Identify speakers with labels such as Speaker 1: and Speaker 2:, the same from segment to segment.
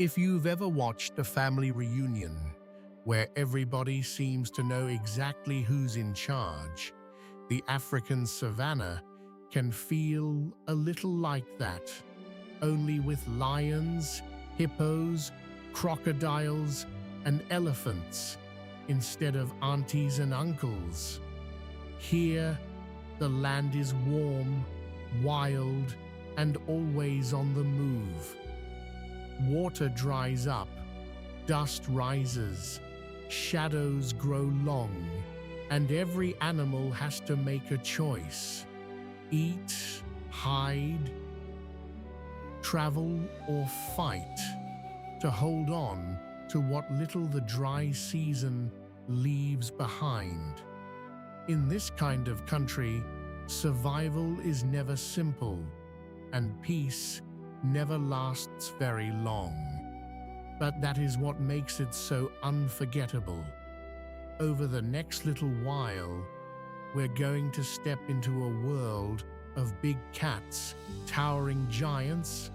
Speaker 1: If you've ever watched a family reunion where everybody seems to know exactly who's in charge, the African savannah can feel a little like that, only with lions, hippos, crocodiles, and elephants instead of aunties and uncles. Here, the land is warm, wild, and always on the move. Water dries up, dust rises, shadows grow long, and every animal has to make a choice: eat, hide, travel, or fight to hold on to what little the dry season leaves behind. In this kind of country, survival is never simple, and peace never lasts very long. But that is what makes it so unforgettable. Over the next little while, we're going to step into a world of big cats, towering giants,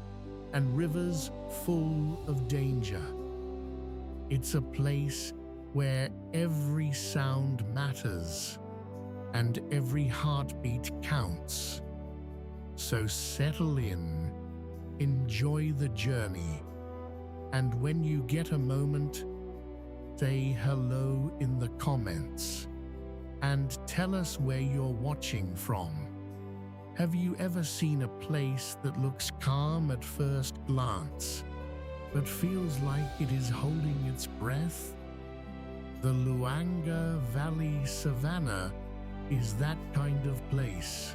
Speaker 1: and rivers full of danger. It's a place where every sound matters and every heartbeat counts. So settle in, enjoy the journey, and when you get a moment, say hello in the comments and tell us where you're watching from. Have you ever seen a place that looks calm at first glance, but feels like it is holding its breath? The Luangwa Valley Savannah is that kind of place.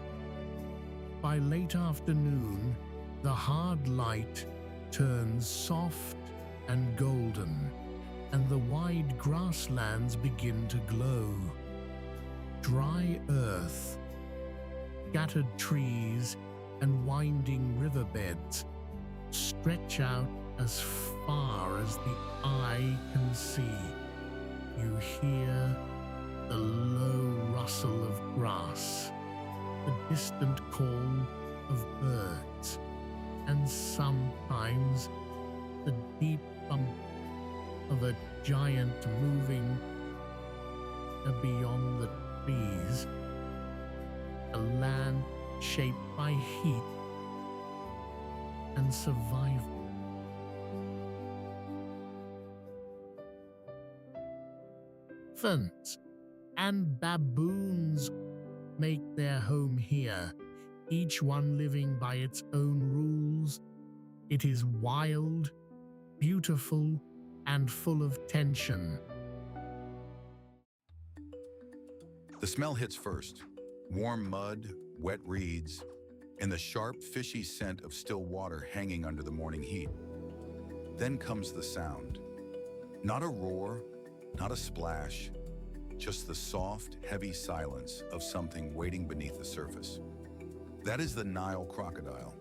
Speaker 1: By late afternoon, the hard light turns soft and golden, and the wide grasslands begin to glow. Dry earth, scattered trees, and winding riverbeds stretch out as far as the eye can see. You hear the low rustle of grass, the distant call of birds, and sometimes the deep bump of a giant moving beyond the trees, a land shaped by heat and survival. Elephants and baboons make their home here, each one living by its own rules. It is wild, beautiful, and full of tension.
Speaker 2: The smell hits first: warm mud, wet reeds, and the sharp, fishy scent of still water hanging under the morning heat. Then comes the sound. Not a roar, not a splash, just the soft, heavy silence of something waiting beneath the surface. That is the Nile crocodile.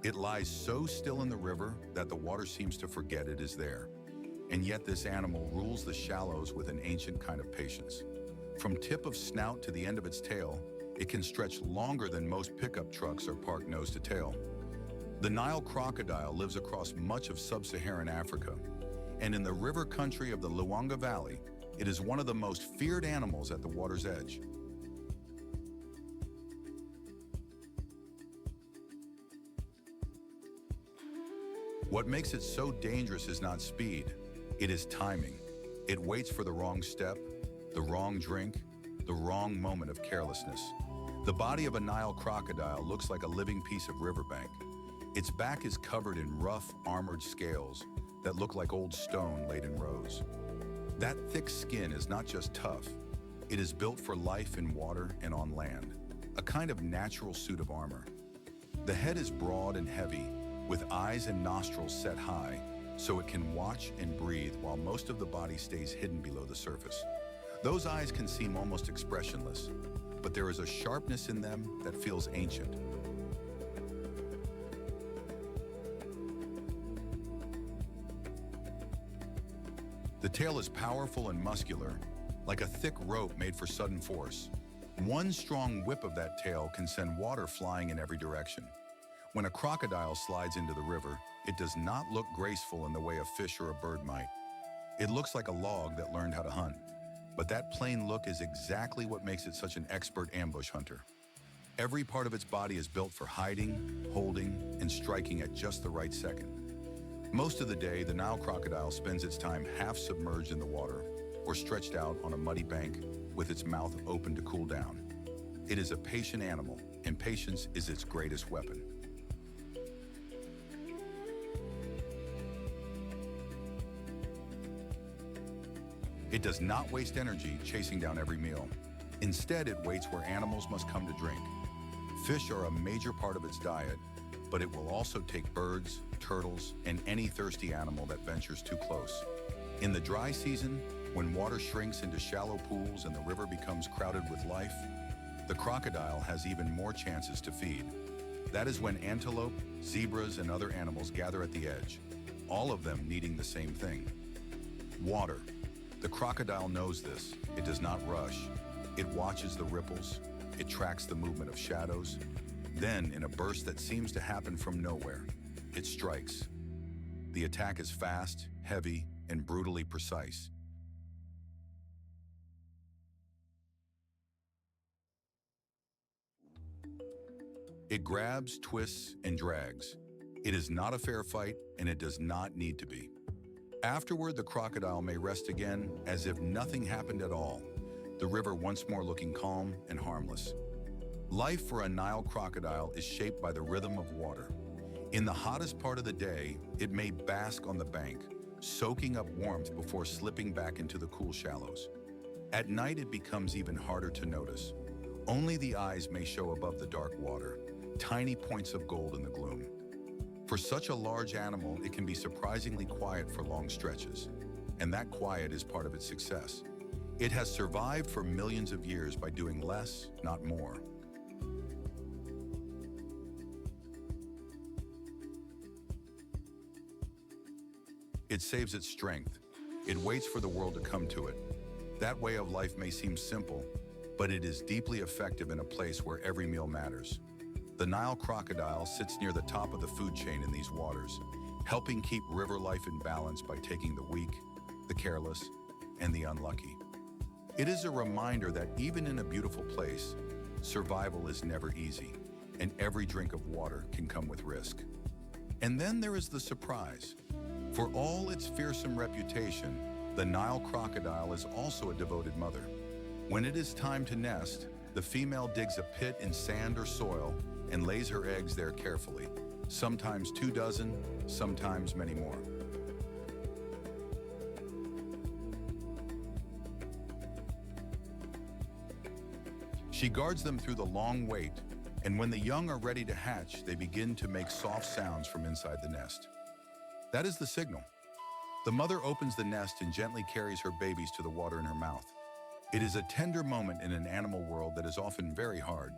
Speaker 2: It lies so still in the river that the water seems to forget it is there. And yet this animal rules the shallows with an ancient kind of patience. From tip of snout to the end of its tail, it can stretch longer than most pickup trucks are parked nose to tail. The Nile crocodile lives across much of sub-Saharan Africa, and in the river country of the Luangwa Valley, it is one of the most feared animals at the water's edge. What makes it so dangerous is not speed, it is timing. It waits for the wrong step, the wrong drink, the wrong moment of carelessness. The body of a Nile crocodile looks like a living piece of riverbank. Its back is covered in rough, armored scales that look like old stone laid in rows. That thick skin is not just tough, it is built for life in water and on land, a kind of natural suit of armor. The head is broad and heavy, with eyes and nostrils set high, so it can watch and breathe while most of the body stays hidden below the surface. Those eyes can seem almost expressionless, but there is a sharpness in them that feels ancient. The tail is powerful and muscular, like a thick rope made for sudden force. One strong whip of that tail can send water flying in every direction. When a crocodile slides into the river, it does not look graceful in the way a fish or a bird might. It looks like a log that learned how to hunt. But that plain look is exactly what makes it such an expert ambush hunter. Every part of its body is built for hiding, holding, and striking at just the right second. Most of the day, the Nile crocodile spends its time half submerged in the water or stretched out on a muddy bank with its mouth open to cool down. It is a patient animal, and patience is its greatest weapon. It does not waste energy chasing down every meal. Instead, it waits where animals must come to drink. Fish are a major part of its diet, but it will also take birds, turtles, and any thirsty animal that ventures too close. In the dry season, when water shrinks into shallow pools and the river becomes crowded with life, the crocodile has even more chances to feed. That is when antelope, zebras, and other animals gather at the edge, all of them needing the same thing: water. The crocodile knows this. It does not rush. It watches the ripples. It tracks the movement of shadows. Then, in a burst that seems to happen from nowhere, it strikes. The attack is fast, heavy, and brutally precise. It grabs, twists, and drags. It is not a fair fight, and it does not need to be. Afterward, the crocodile may rest again as if nothing happened at all, the river once more looking calm and harmless. Life for a Nile crocodile is shaped by the rhythm of water. In the hottest part of the day, it may bask on the bank, soaking up warmth before slipping back into the cool shallows. At night, it becomes even harder to notice. Only the eyes may show above the dark water, tiny points of gold in the gloom. For such a large animal, it can be surprisingly quiet for long stretches, and that quiet is part of its success. It has survived for millions of years by doing less, not more. It saves its strength. It waits for the world to come to it. That way of life may seem simple, but it is deeply effective in a place where every meal matters. The Nile crocodile sits near the top of the food chain in these waters, helping keep river life in balance by taking the weak, the careless, and the unlucky. It is a reminder that even in a beautiful place, survival is never easy, and every drink of water can come with risk. And then there is the surprise. For all its fearsome reputation, the Nile crocodile is also a devoted mother. When it is time to nest, the female digs a pit in sand or soil and lays her eggs there carefully, sometimes 24, sometimes many more. She guards them through the long wait, and when the young are ready to hatch, they begin to make soft sounds from inside the nest. That is the signal. The mother opens the nest and gently carries her babies to the water in her mouth. It is a tender moment in an animal world that is often very hard.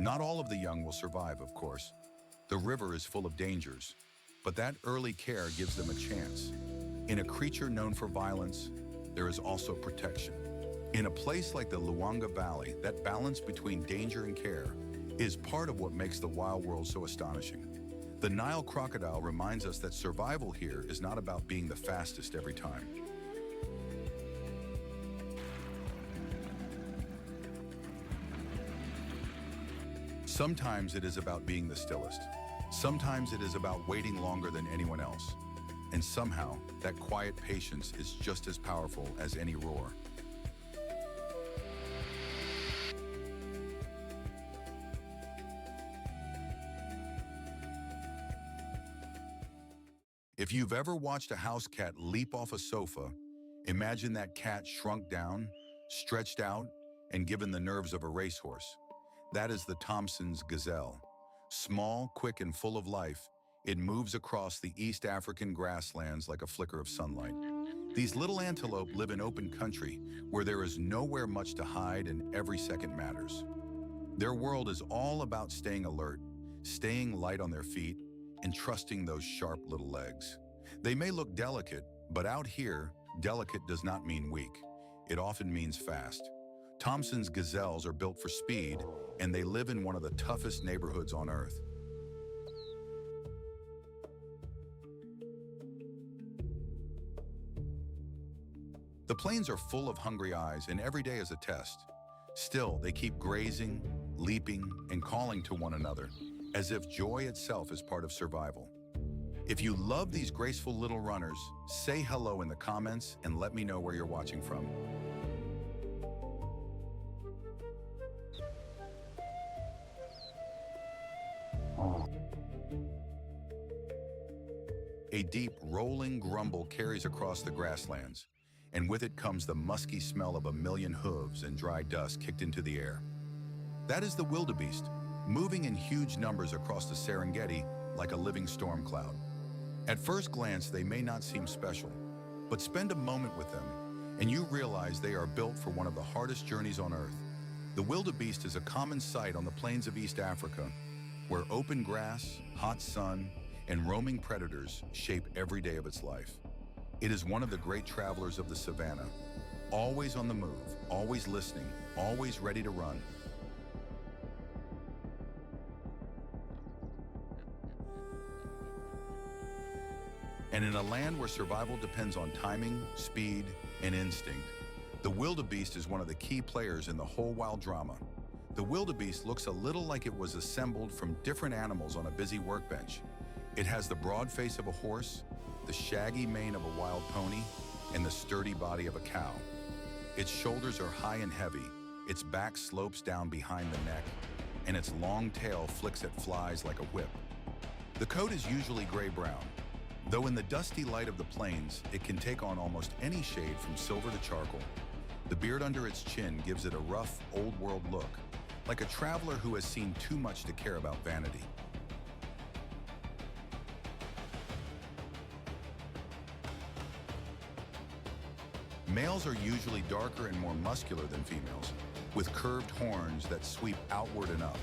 Speaker 2: Not all of the young will survive, of course. The river is full of dangers, but that early care gives them a chance. In a creature known for violence, there is also protection. In a place like the Luangwa Valley, that balance between danger and care is part of what makes the wild world so astonishing. The Nile crocodile reminds us that survival here is not about being the fastest every time. Sometimes it is about being the stillest. Sometimes it is about waiting longer than anyone else. And somehow, that quiet patience is just as powerful as any roar. If you've ever watched a house cat leap off a sofa, imagine that cat shrunk down, stretched out, and given the nerves of a racehorse. That is the Thomson's gazelle. Small, quick, and full of life, it moves across the East African grasslands like a flicker of sunlight. These little antelope live in open country where there is nowhere much to hide and every second matters. Their world is all about staying alert, staying light on their feet, and trusting those sharp little legs. They may look delicate, but out here, delicate does not mean weak. It often means fast. Thomson's gazelles are built for speed, and they live in one of the toughest neighborhoods on Earth. The plains are full of hungry eyes, and every day is a test. Still, they keep grazing, leaping, and calling to one another, as if joy itself is part of survival. If you love these graceful little runners, say hello in the comments and let me know where you're watching from. A deep, rolling grumble carries across the grasslands, and with it comes the musky smell of a million hooves and dry dust kicked into the air. That is the wildebeest, moving in huge numbers across the Serengeti like a living storm cloud. At first glance, they may not seem special, but spend a moment with them, and you realize they are built for one of the hardest journeys on Earth. The wildebeest is a common sight on the plains of East Africa, where open grass, hot sun, and roaming predators shape every day of its life. It is one of the great travelers of the savannah, always on the move, always listening, always ready to run. And in a land where survival depends on timing, speed, and instinct, the wildebeest is one of the key players in the whole wild drama. The wildebeest looks a little like it was assembled from different animals on a busy workbench. It has the broad face of a horse, the shaggy mane of a wild pony, and the sturdy body of a cow. Its shoulders are high and heavy, its back slopes down behind the neck, and its long tail flicks at flies like a whip. The coat is usually gray-brown, though in the dusty light of the plains, it can take on almost any shade from silver to charcoal. The beard under its chin gives it a rough, old-world look, like a traveler who has seen too much to care about vanity. Males are usually darker and more muscular than females, with curved horns that sweep outward and up.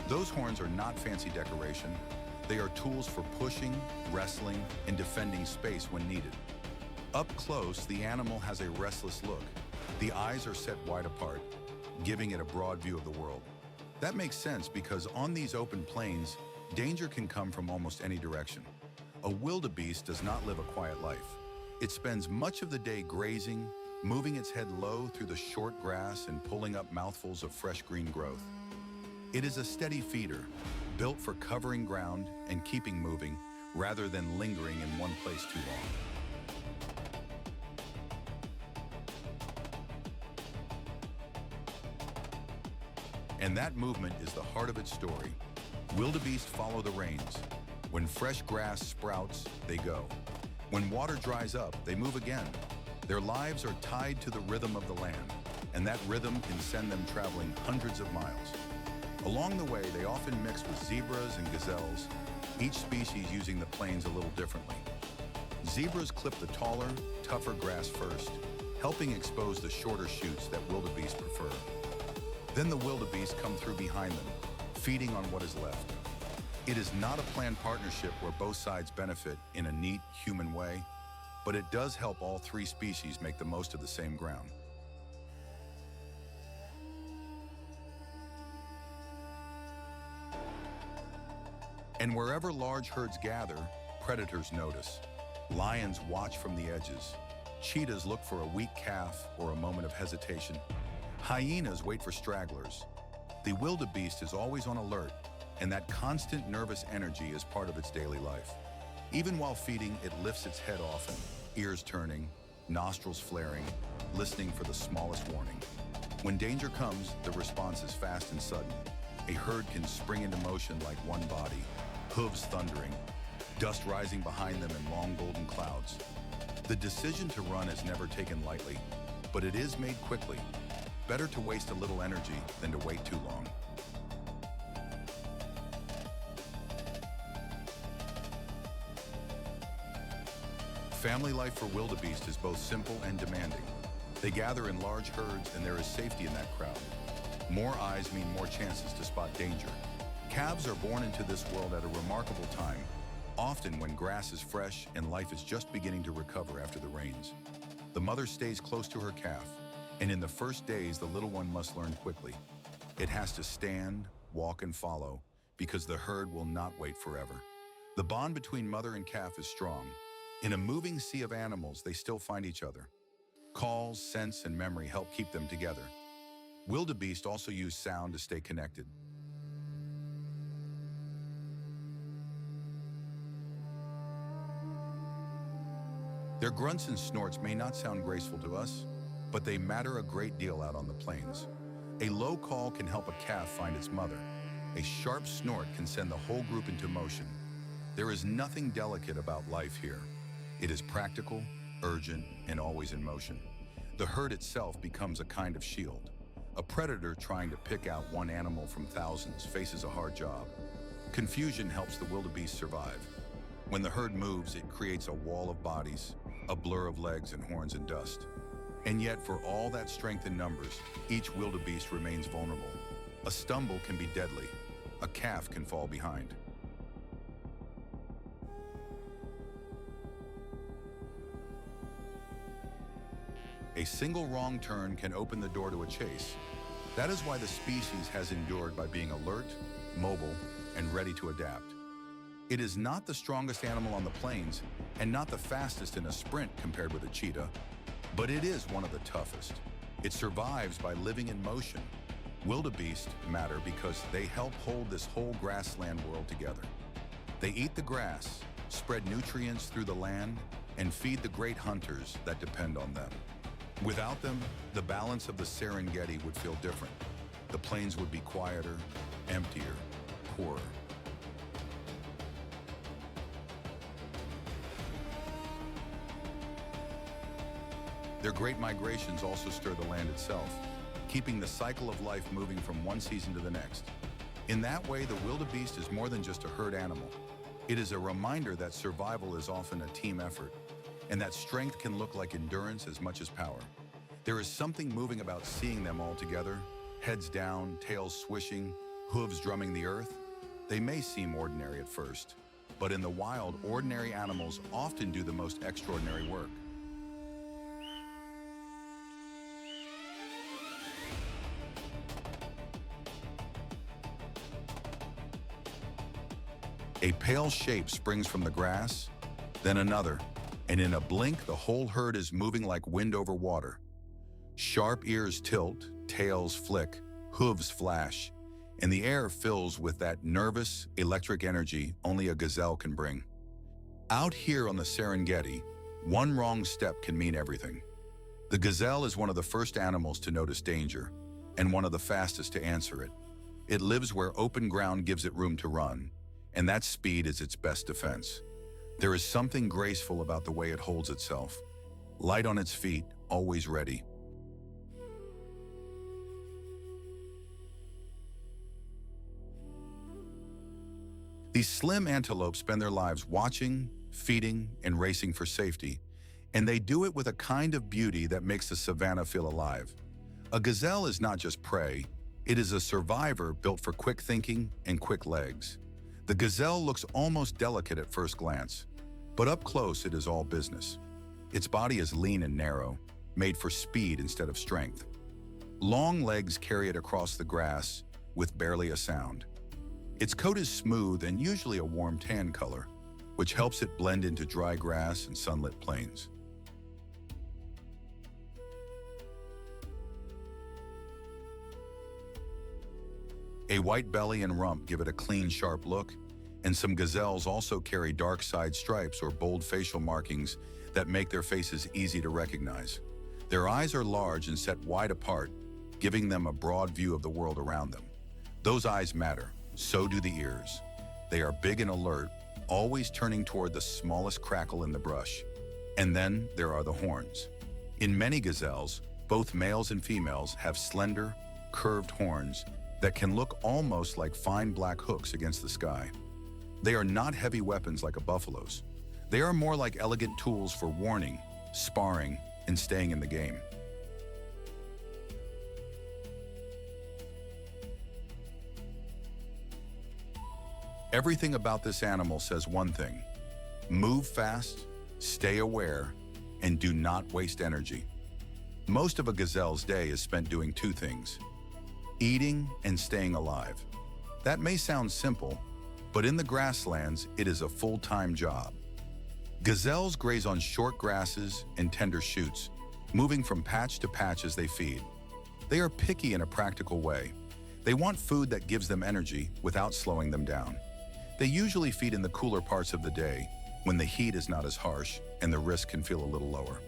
Speaker 2: Those horns are not fancy decoration. They are tools for pushing, wrestling, and defending space when needed. Up close, the animal has a restless look. The eyes are set wide apart, giving it a broad view of the world. That makes sense because on these open plains, danger can come from almost any direction. A wildebeest does not live a quiet life. It spends much of the day grazing, moving its head low through the short grass and pulling up mouthfuls of fresh green growth. It is a steady feeder, built for covering ground and keeping moving rather than lingering in one place too long. And that movement is the heart of its story. Wildebeest follow the rains. When fresh grass sprouts, they go. When water dries up, they move again. Their lives are tied to the rhythm of the land, and that rhythm can send them traveling hundreds of miles. Along the way, they often mix with zebras and gazelles, each species using the plains a little differently. Zebras clip the taller, tougher grass first, helping expose the shorter shoots that wildebeest prefer. Then the wildebeest come through behind them, feeding on what is left. It is not a planned partnership where both sides benefit in a neat, human way, but it does help all three species make the most of the same ground. And wherever large herds gather, predators notice. Lions watch from the edges. Cheetahs look for a weak calf or a moment of hesitation. Hyenas wait for stragglers. The wildebeest is always on alert, and that constant nervous energy is part of its daily life. Even while feeding, it lifts its head often, ears turning, nostrils flaring, listening for the smallest warning. When danger comes, the response is fast and sudden. A herd can spring into motion like one body, hooves thundering, dust rising behind them in long golden clouds. The decision to run is never taken lightly, but it is made quickly. Better to waste a little energy than to wait too long. Family life for wildebeest is both simple and demanding. They gather in large herds, and there is safety in that crowd. More eyes mean more chances to spot danger. Calves are born into this world at a remarkable time, often when grass is fresh and life is just beginning to recover after the rains. The mother stays close to her calf, and in the first days, the little one must learn quickly. It has to stand, walk, and follow, because the herd will not wait forever. The bond between mother and calf is strong. In a moving sea of animals, they still find each other. Calls, scents, and memory help keep them together. Wildebeest also use sound to stay connected. Their grunts and snorts may not sound graceful to us, but they matter a great deal out on the plains. A low call can help a calf find its mother. A sharp snort can send the whole group into motion. There is nothing delicate about life here. It is practical, urgent, and always in motion. The herd itself becomes a kind of shield. A predator trying to pick out one animal from thousands faces a hard job. Confusion helps the wildebeest survive. When the herd moves, it creates a wall of bodies, a blur of legs and horns and dust. And yet, for all that strength in numbers, each wildebeest remains vulnerable. A stumble can be deadly. A calf can fall behind. A single wrong turn can open the door to a chase. That is why the species has endured by being alert, mobile, and ready to adapt. It is not the strongest animal on the plains and not the fastest in a sprint compared with a cheetah, but it is one of the toughest. It survives by living in motion. Wildebeest matter because they help hold this whole grassland world together. They eat the grass, spread nutrients through the land, and feed the great hunters that depend on them. Without them, the balance of the Serengeti would feel different. The plains would be quieter, emptier, poorer. Their great migrations also stir the land itself, keeping the cycle of life moving from one season to the next. In that way, the wildebeest is more than just a herd animal. It is a reminder that survival is often a team effort, and that strength can look like endurance as much as power. There is something moving about seeing them all together, heads down, tails swishing, hooves drumming the earth. They may seem ordinary at first, but in the wild, ordinary animals often do the most extraordinary work. A pale shape springs from the grass, then another, and in a blink, the whole herd is moving like wind over water. Sharp ears tilt, tails flick, hooves flash, and the air fills with that nervous, electric energy only a gazelle can bring. Out here on the Serengeti, one wrong step can mean everything. The gazelle is one of the first animals to notice danger, and one of the fastest to answer it. It lives where open ground gives it room to run, and that speed is its best defense. There is something graceful about the way it holds itself, light on its feet, always ready. These slim antelopes spend their lives watching, feeding, and racing for safety, and they do it with a kind of beauty that makes the savannah feel alive. A gazelle is not just prey, it is a survivor built for quick thinking and quick legs. The gazelle looks almost delicate at first glance, but up close it is all business. Its body is lean and narrow, made for speed instead of strength. Long legs carry it across the grass with barely a sound. Its coat is smooth and usually a warm tan color, which helps it blend into dry grass and sunlit plains. A white belly and rump give it a clean, sharp look, and some gazelles also carry dark side stripes or bold facial markings that make their faces easy to recognize. Their eyes are large and set wide apart, giving them a broad view of the world around them. Those eyes matter, so do the ears. They are big and alert, always turning toward the smallest crackle in the brush. And then there are the horns. In many gazelles, both males and females have slender, curved horns that can look almost like fine black hooks against the sky. They are not heavy weapons like a buffalo's. They are more like elegant tools for warning, sparring, and staying in the game. Everything about this animal says one thing: move fast, stay aware, and do not waste energy. Most of a gazelle's day is spent doing two things: eating and staying alive. That may sound simple, but in the grasslands, it is a full-time job. Gazelles graze on short grasses and tender shoots, moving from patch to patch as they feed. They are picky in a practical way. They want food that gives them energy without slowing them down. They usually feed in the cooler parts of the day, when the heat is not as harsh and the risk can feel a little lower.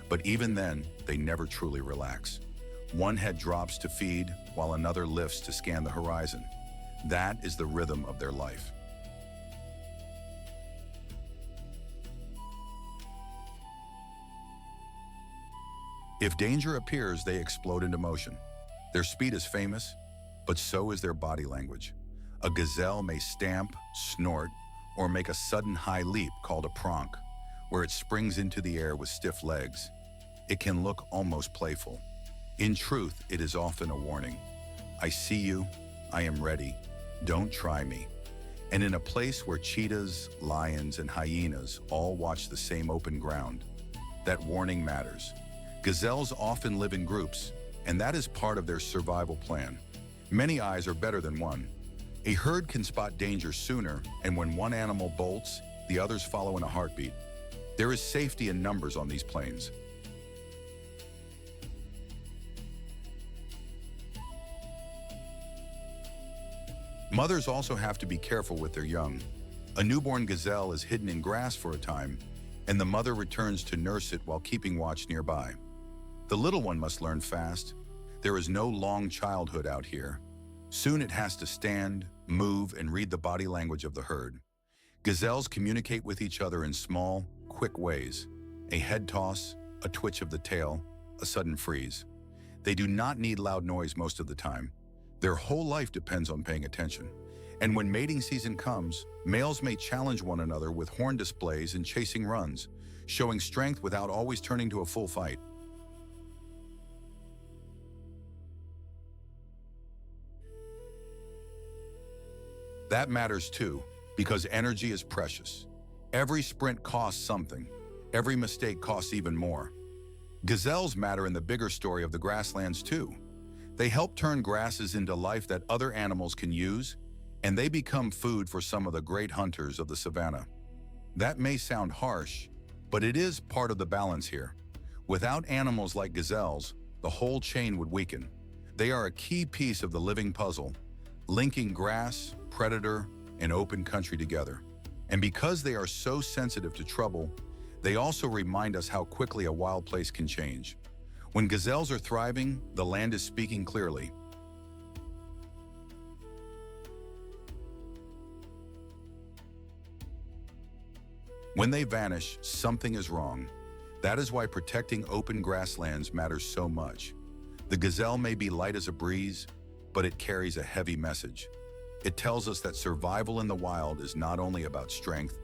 Speaker 2: But even then, they never truly relax. One head drops to feed while another lifts to scan the horizon. That is the rhythm of their life. If danger appears, they explode into motion. Their speed is famous, but so is their body language. A gazelle may stamp, snort, or make a sudden high leap called a pronk, where it springs into the air with stiff legs. It can look almost playful. In truth, it is often a warning. I see you, I am ready, don't try me. And in a place where cheetahs, lions, and hyenas all watch the same open ground, that warning matters. Gazelles often live in groups, and that is part of their survival plan. Many eyes are better than one. A herd can spot danger sooner, and when one animal bolts, the others follow in a heartbeat. There is safety in numbers on these plains. Mothers also have to be careful with their young. A newborn gazelle is hidden in grass for a time, and the mother returns to nurse it while keeping watch nearby. The little one must learn fast. There is no long childhood out here. Soon it has to stand, move, and read the body language of the herd. Gazelles communicate with each other in small, quick ways. A head toss, a twitch of the tail, a sudden freeze. They do not need loud noise most of the time. Their whole life depends on paying attention. And when mating season comes, males may challenge one another with horn displays and chasing runs, showing strength without always turning to a full fight. That matters too, because energy is precious. Every sprint costs something. Every mistake costs even more. Gazelles matter in the bigger story of the grasslands too. They help turn grasses into life that other animals can use, and they become food for some of the great hunters of the savannah. That may sound harsh, but it is part of the balance here. Without animals like gazelles, the whole chain would weaken. They are a key piece of the living puzzle, linking grass, predator, and open country together. And because they are so sensitive to trouble, they also remind us how quickly a wild place can change. When gazelles are thriving, the land is speaking clearly. When they vanish, something is wrong. That is why protecting open grasslands matters so much. The gazelle may be light as a breeze, but it carries a heavy message. It tells us that survival in the wild is not only about strength,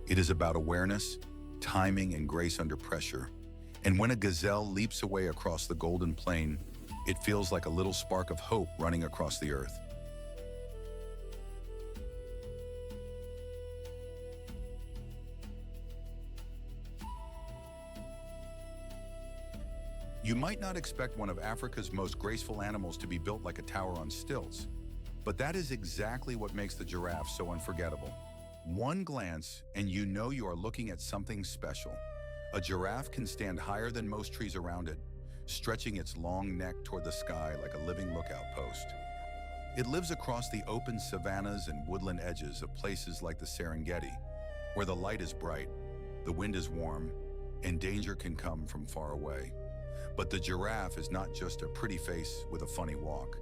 Speaker 2: it is about awareness, timing, and grace under pressure. And when a gazelle leaps away across the golden plain, it feels like a little spark of hope running across the earth. You might not expect one of Africa's most graceful animals to be built like a tower on stilts, but that is exactly what makes the giraffe so unforgettable. One glance and you know you are looking at something special. A giraffe can stand higher than most trees around it, stretching its long neck toward the sky like a living lookout post. It lives across the open savannas and woodland edges of places like the Serengeti, where the light is bright, the wind is warm, and danger can come from far away. But the giraffe is not just a pretty face with a funny walk.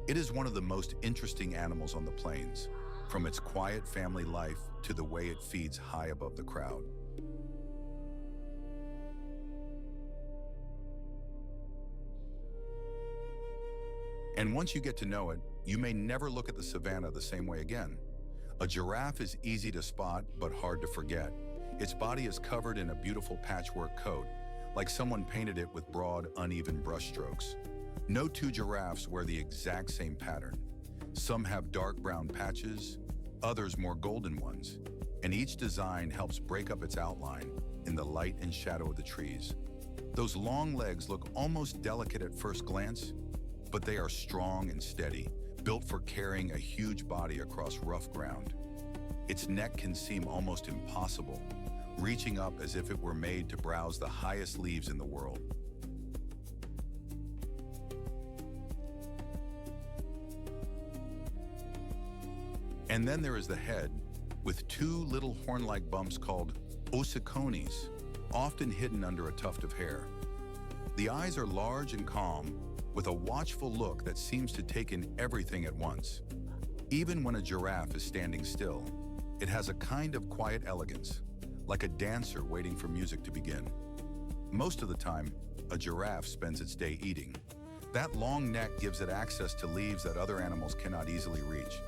Speaker 2: It is one of the most interesting animals on the plains, from its quiet family life to the way it feeds high above the crowd. And once you get to know it, you may never look at the savannah the same way again. A giraffe is easy to spot, but hard to forget. Its body is covered in a beautiful patchwork coat, like someone painted it with broad, uneven brushstrokes. No two giraffes wear the exact same pattern. Some have dark brown patches, others more golden ones, and each design helps break up its outline in the light and shadow of the trees. Those long legs look almost delicate at first glance, but they are strong and steady, built for carrying a huge body across rough ground. Its neck can seem almost impossible, reaching up as if it were made to browse the highest leaves in the world. And then there is the head, with two little horn-like bumps called ossicones, often hidden under a tuft of hair. The eyes are large and calm, with a watchful look that seems to take in everything at once. Even when a giraffe is standing still, it has a kind of quiet elegance, like a dancer waiting for music to begin. Most of the time, a giraffe spends its day eating. That long neck gives it access to leaves that other animals cannot easily reach,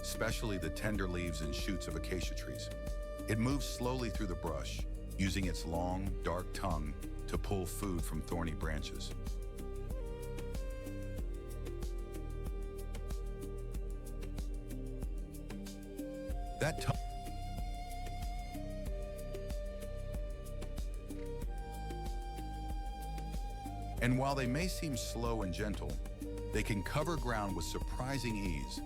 Speaker 2: especially the tender leaves and shoots of acacia trees. It moves slowly through the brush, using its long, dark tongue to pull food from thorny branches. That tongue And while they may seem slow and gentle, they can cover ground with surprising ease,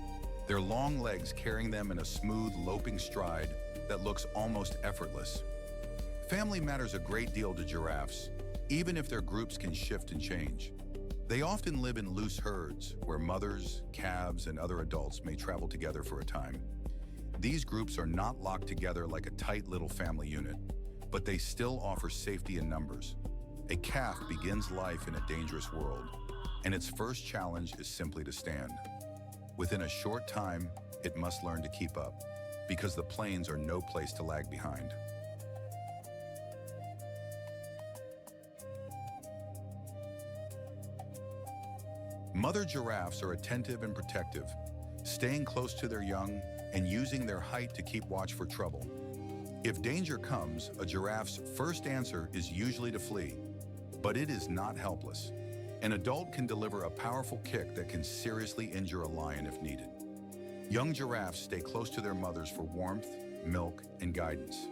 Speaker 2: their long legs carrying them in a smooth, loping stride that looks almost effortless. Family matters a great deal to giraffes, even if their groups can shift and change. They often live in loose herds, where mothers, calves, and other adults may travel together for a time. These groups are not locked together like a tight little family unit, but they still offer safety in numbers. A calf begins life in a dangerous world, and its first challenge is simply to stand. Within a short time, it must learn to keep up, because the plains are no place to lag behind. Mother giraffes are attentive and protective, staying close to their young and using their height to keep watch for trouble. If danger comes, a giraffe's first answer is usually to flee, but it is not helpless. An adult can deliver a powerful kick that can seriously injure a lion if needed. Young giraffes stay close to their mothers for warmth, milk, and guidance.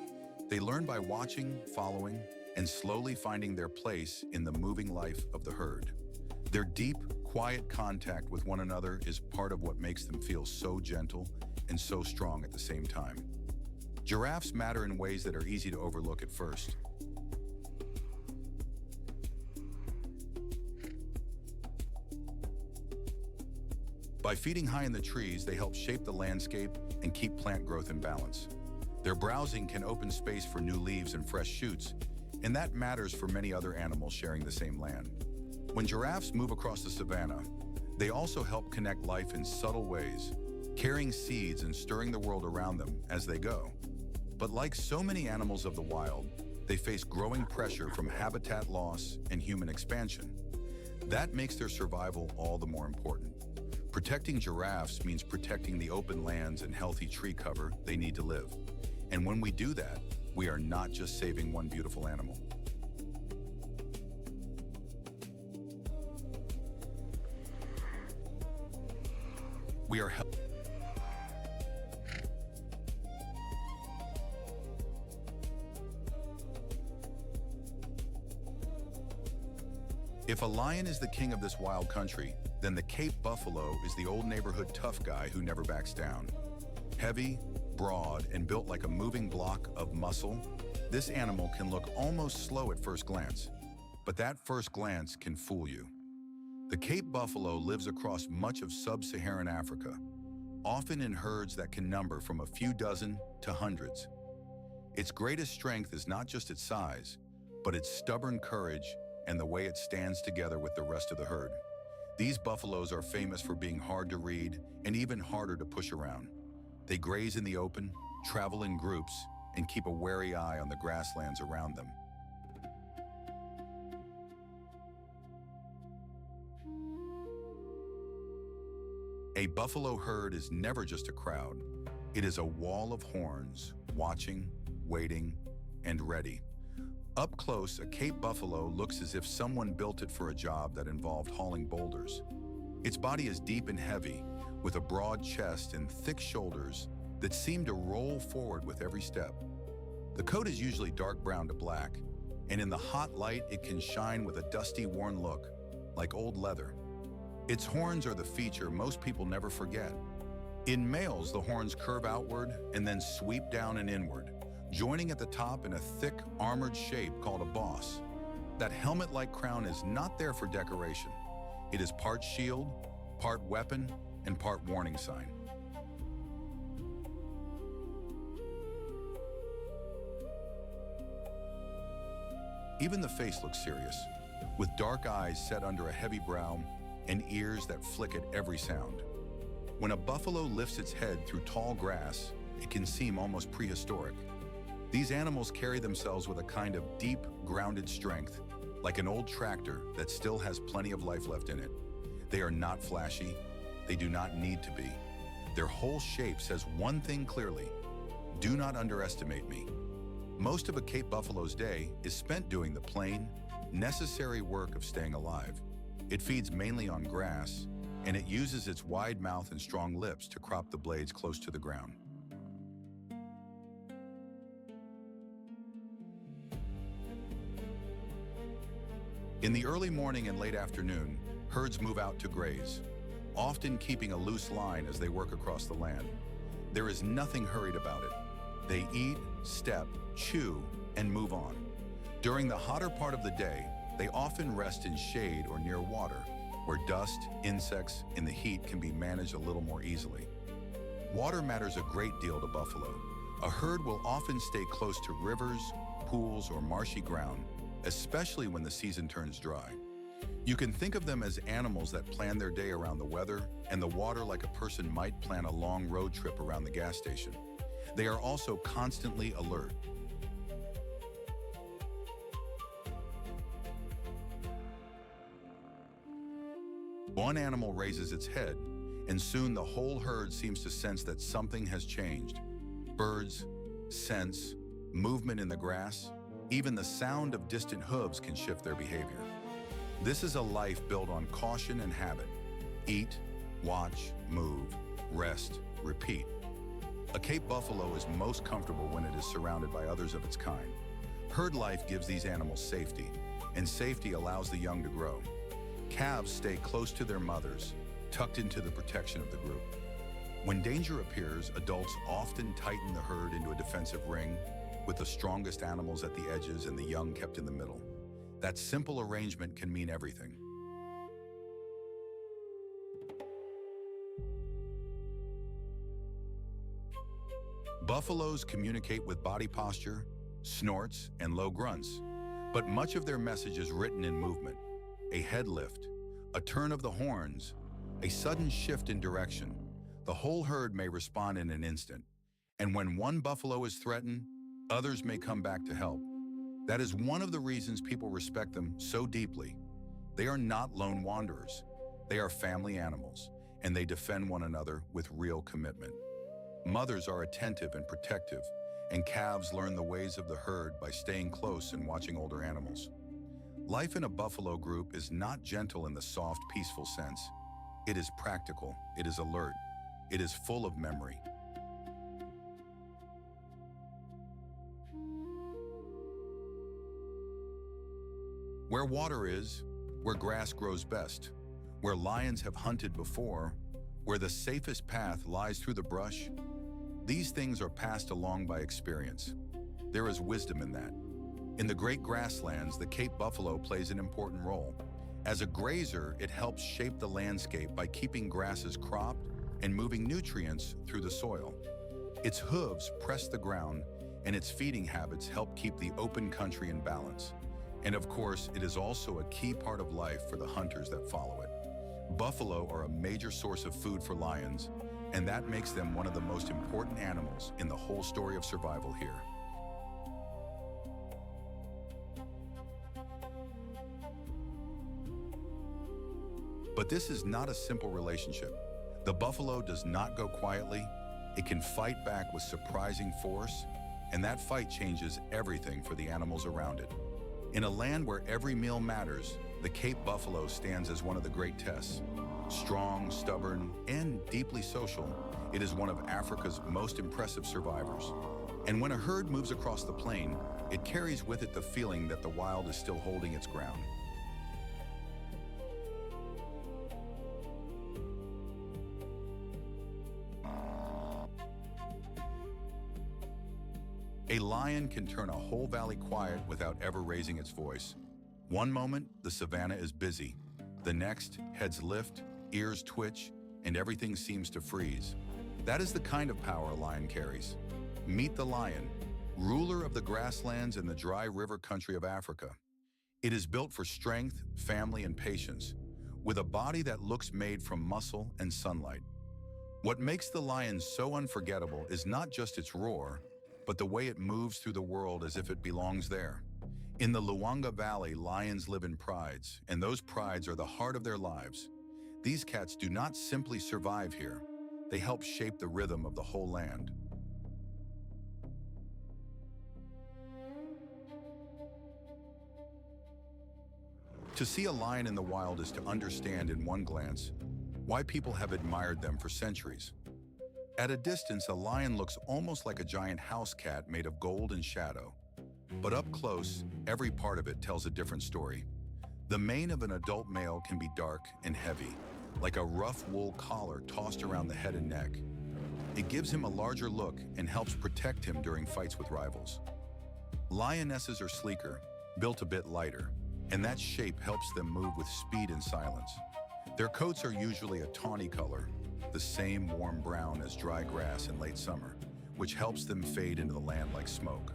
Speaker 2: They learn by watching, following, and slowly finding their place in the moving life of the herd. Their deep, quiet contact with one another is part of what makes them feel so gentle and so strong at the same time. Giraffes matter in ways that are easy to overlook at first. By feeding high in the trees, they help shape the landscape and keep plant growth in balance. Their browsing can open space for new leaves and fresh shoots, and that matters for many other animals sharing the same land. When giraffes move across the savannah, they also help connect life in subtle ways, carrying seeds and stirring the world around them as they go. But like so many animals of the wild, they face growing pressure from habitat loss and human expansion. That makes their survival all the more important. Protecting giraffes means protecting the open lands and healthy tree cover they need to live. And when we do that, we are not just saving one beautiful animal. We are helping. If a lion is the king of this wild country, then the Cape buffalo is the old neighborhood tough guy who never backs down. Heavy, broad, and built like a moving block of muscle, this animal can look almost slow at first glance, but that first glance can fool you. The Cape buffalo lives across much of sub-Saharan Africa, often in herds that can number from a few dozen to hundreds. Its greatest strength is not just its size, but its stubborn courage and the way it stands together with the rest of the herd. These buffaloes are famous for being hard to read and even harder to push around. They graze in the open, travel in groups, and keep a wary eye on the grasslands around them. A buffalo herd is never just a crowd. It is a wall of horns, watching, waiting, and ready. Up close, a Cape buffalo looks as if someone built it for a job that involved hauling boulders. Its body is deep and heavy, with a broad chest and thick shoulders that seem to roll forward with every step. The coat is usually dark brown to black, and in the hot light it can shine with a dusty, worn look, like old leather. Its horns are the feature most people never forget. In males, the horns curve outward and then sweep down and inward, joining at the top in a thick, armored shape called a boss. That helmet-like crown is not there for decoration. It is part shield, part weapon, and part warning sign. Even the face looks serious, with dark eyes set under a heavy brow and ears that flick at every sound. When a buffalo lifts its head through tall grass, it can seem almost prehistoric. These animals carry themselves with a kind of deep, grounded strength, like an old tractor that still has plenty of life left in it. They are not flashy. They do not need to be. Their whole shape says one thing clearly: do not underestimate me. Most of a Cape buffalo's day is spent doing the plain, necessary work of staying alive. It feeds mainly on grass, and it uses its wide mouth and strong lips to crop the blades close to the ground. In the early morning and late afternoon, herds move out to graze, often keeping a loose line as they work across the land. There is nothing hurried about it. They eat, step, chew, and move on. During the hotter part of the day, they often rest in shade or near water, where dust, insects, and the heat can be managed a little more easily. Water matters a great deal to buffalo. A herd will often stay close to rivers, pools, or marshy ground, especially when the season turns dry. You can think of them as animals that plan their day around the weather and the water, like a person might plan a long road trip around the gas station. They are also constantly alert. One animal raises its head, and soon the whole herd seems to sense that something has changed. Birds, scents, movement in the grass, even the sound of distant hooves can shift their behavior. This is a life built on caution and habit. Eat, watch, move, rest, repeat. A Cape buffalo is most comfortable when it is surrounded by others of its kind. Herd life gives these animals safety, and safety allows the young to grow. Calves stay close to their mothers, tucked into the protection of the group. When danger appears, adults often tighten the herd into a defensive ring, with the strongest animals at the edges and the young kept in the middle. That simple arrangement can mean everything. Buffaloes communicate with body posture, snorts, and low grunts, but much of their message is written in movement. A head lift, a turn of the horns, a sudden shift in direction. The whole herd may respond in an instant. And when one buffalo is threatened, others may come back to help. That is one of the reasons people respect them so deeply. They are not lone wanderers. They are family animals, and they defend one another with real commitment. Mothers are attentive and protective, and calves learn the ways of the herd by staying close and watching older animals. Life in a buffalo group is not gentle in the soft, peaceful sense. It is practical, it is alert, it is full of memory. Where water is, where grass grows best, where lions have hunted before, where the safest path lies through the brush, these things are passed along by experience. There is wisdom in that. In the great grasslands, the Cape buffalo plays an important role. As a grazer, it helps shape the landscape by keeping grasses cropped and moving nutrients through the soil. Its hooves press the ground, and its feeding habits help keep the open country in balance. And of course, it is also a key part of life for the hunters that follow it. Buffalo are a major source of food for lions, and that makes them one of the most important animals in the whole story of survival here. But this is not a simple relationship. The buffalo does not go quietly. It can fight back with surprising force, and that fight changes everything for the animals around it. In a land where every meal matters, the Cape buffalo stands as one of the great tests. Strong, stubborn, and deeply social, it is one of Africa's most impressive survivors. And when a herd moves across the plain, it carries with it the feeling that the wild is still holding its ground. A lion can turn a whole valley quiet without ever raising its voice. One moment, the savannah is busy. The next, heads lift, ears twitch, and everything seems to freeze. That is the kind of power a lion carries. Meet the lion, ruler of the grasslands and the dry river country of Africa. It is built for strength, family, and patience, with a body that looks made from muscle and sunlight. What makes the lion so unforgettable is not just its roar, but the way it moves through the world as if it belongs there. In the Luangwa Valley, lions live in prides, and those prides are the heart of their lives. These cats do not simply survive here, they help shape the rhythm of the whole land. To see a lion in the wild is to understand in one glance why people have admired them for centuries. At a distance, a lion looks almost like a giant house cat made of gold and shadow. But up close, every part of it tells a different story. The mane of an adult male can be dark and heavy, like a rough wool collar tossed around the head and neck. It gives him a larger look and helps protect him during fights with rivals. Lionesses are sleeker, built a bit lighter, and that shape helps them move with speed and silence. Their coats are usually a tawny color, the same warm brown as dry grass in late summer, which helps them fade into the land like smoke.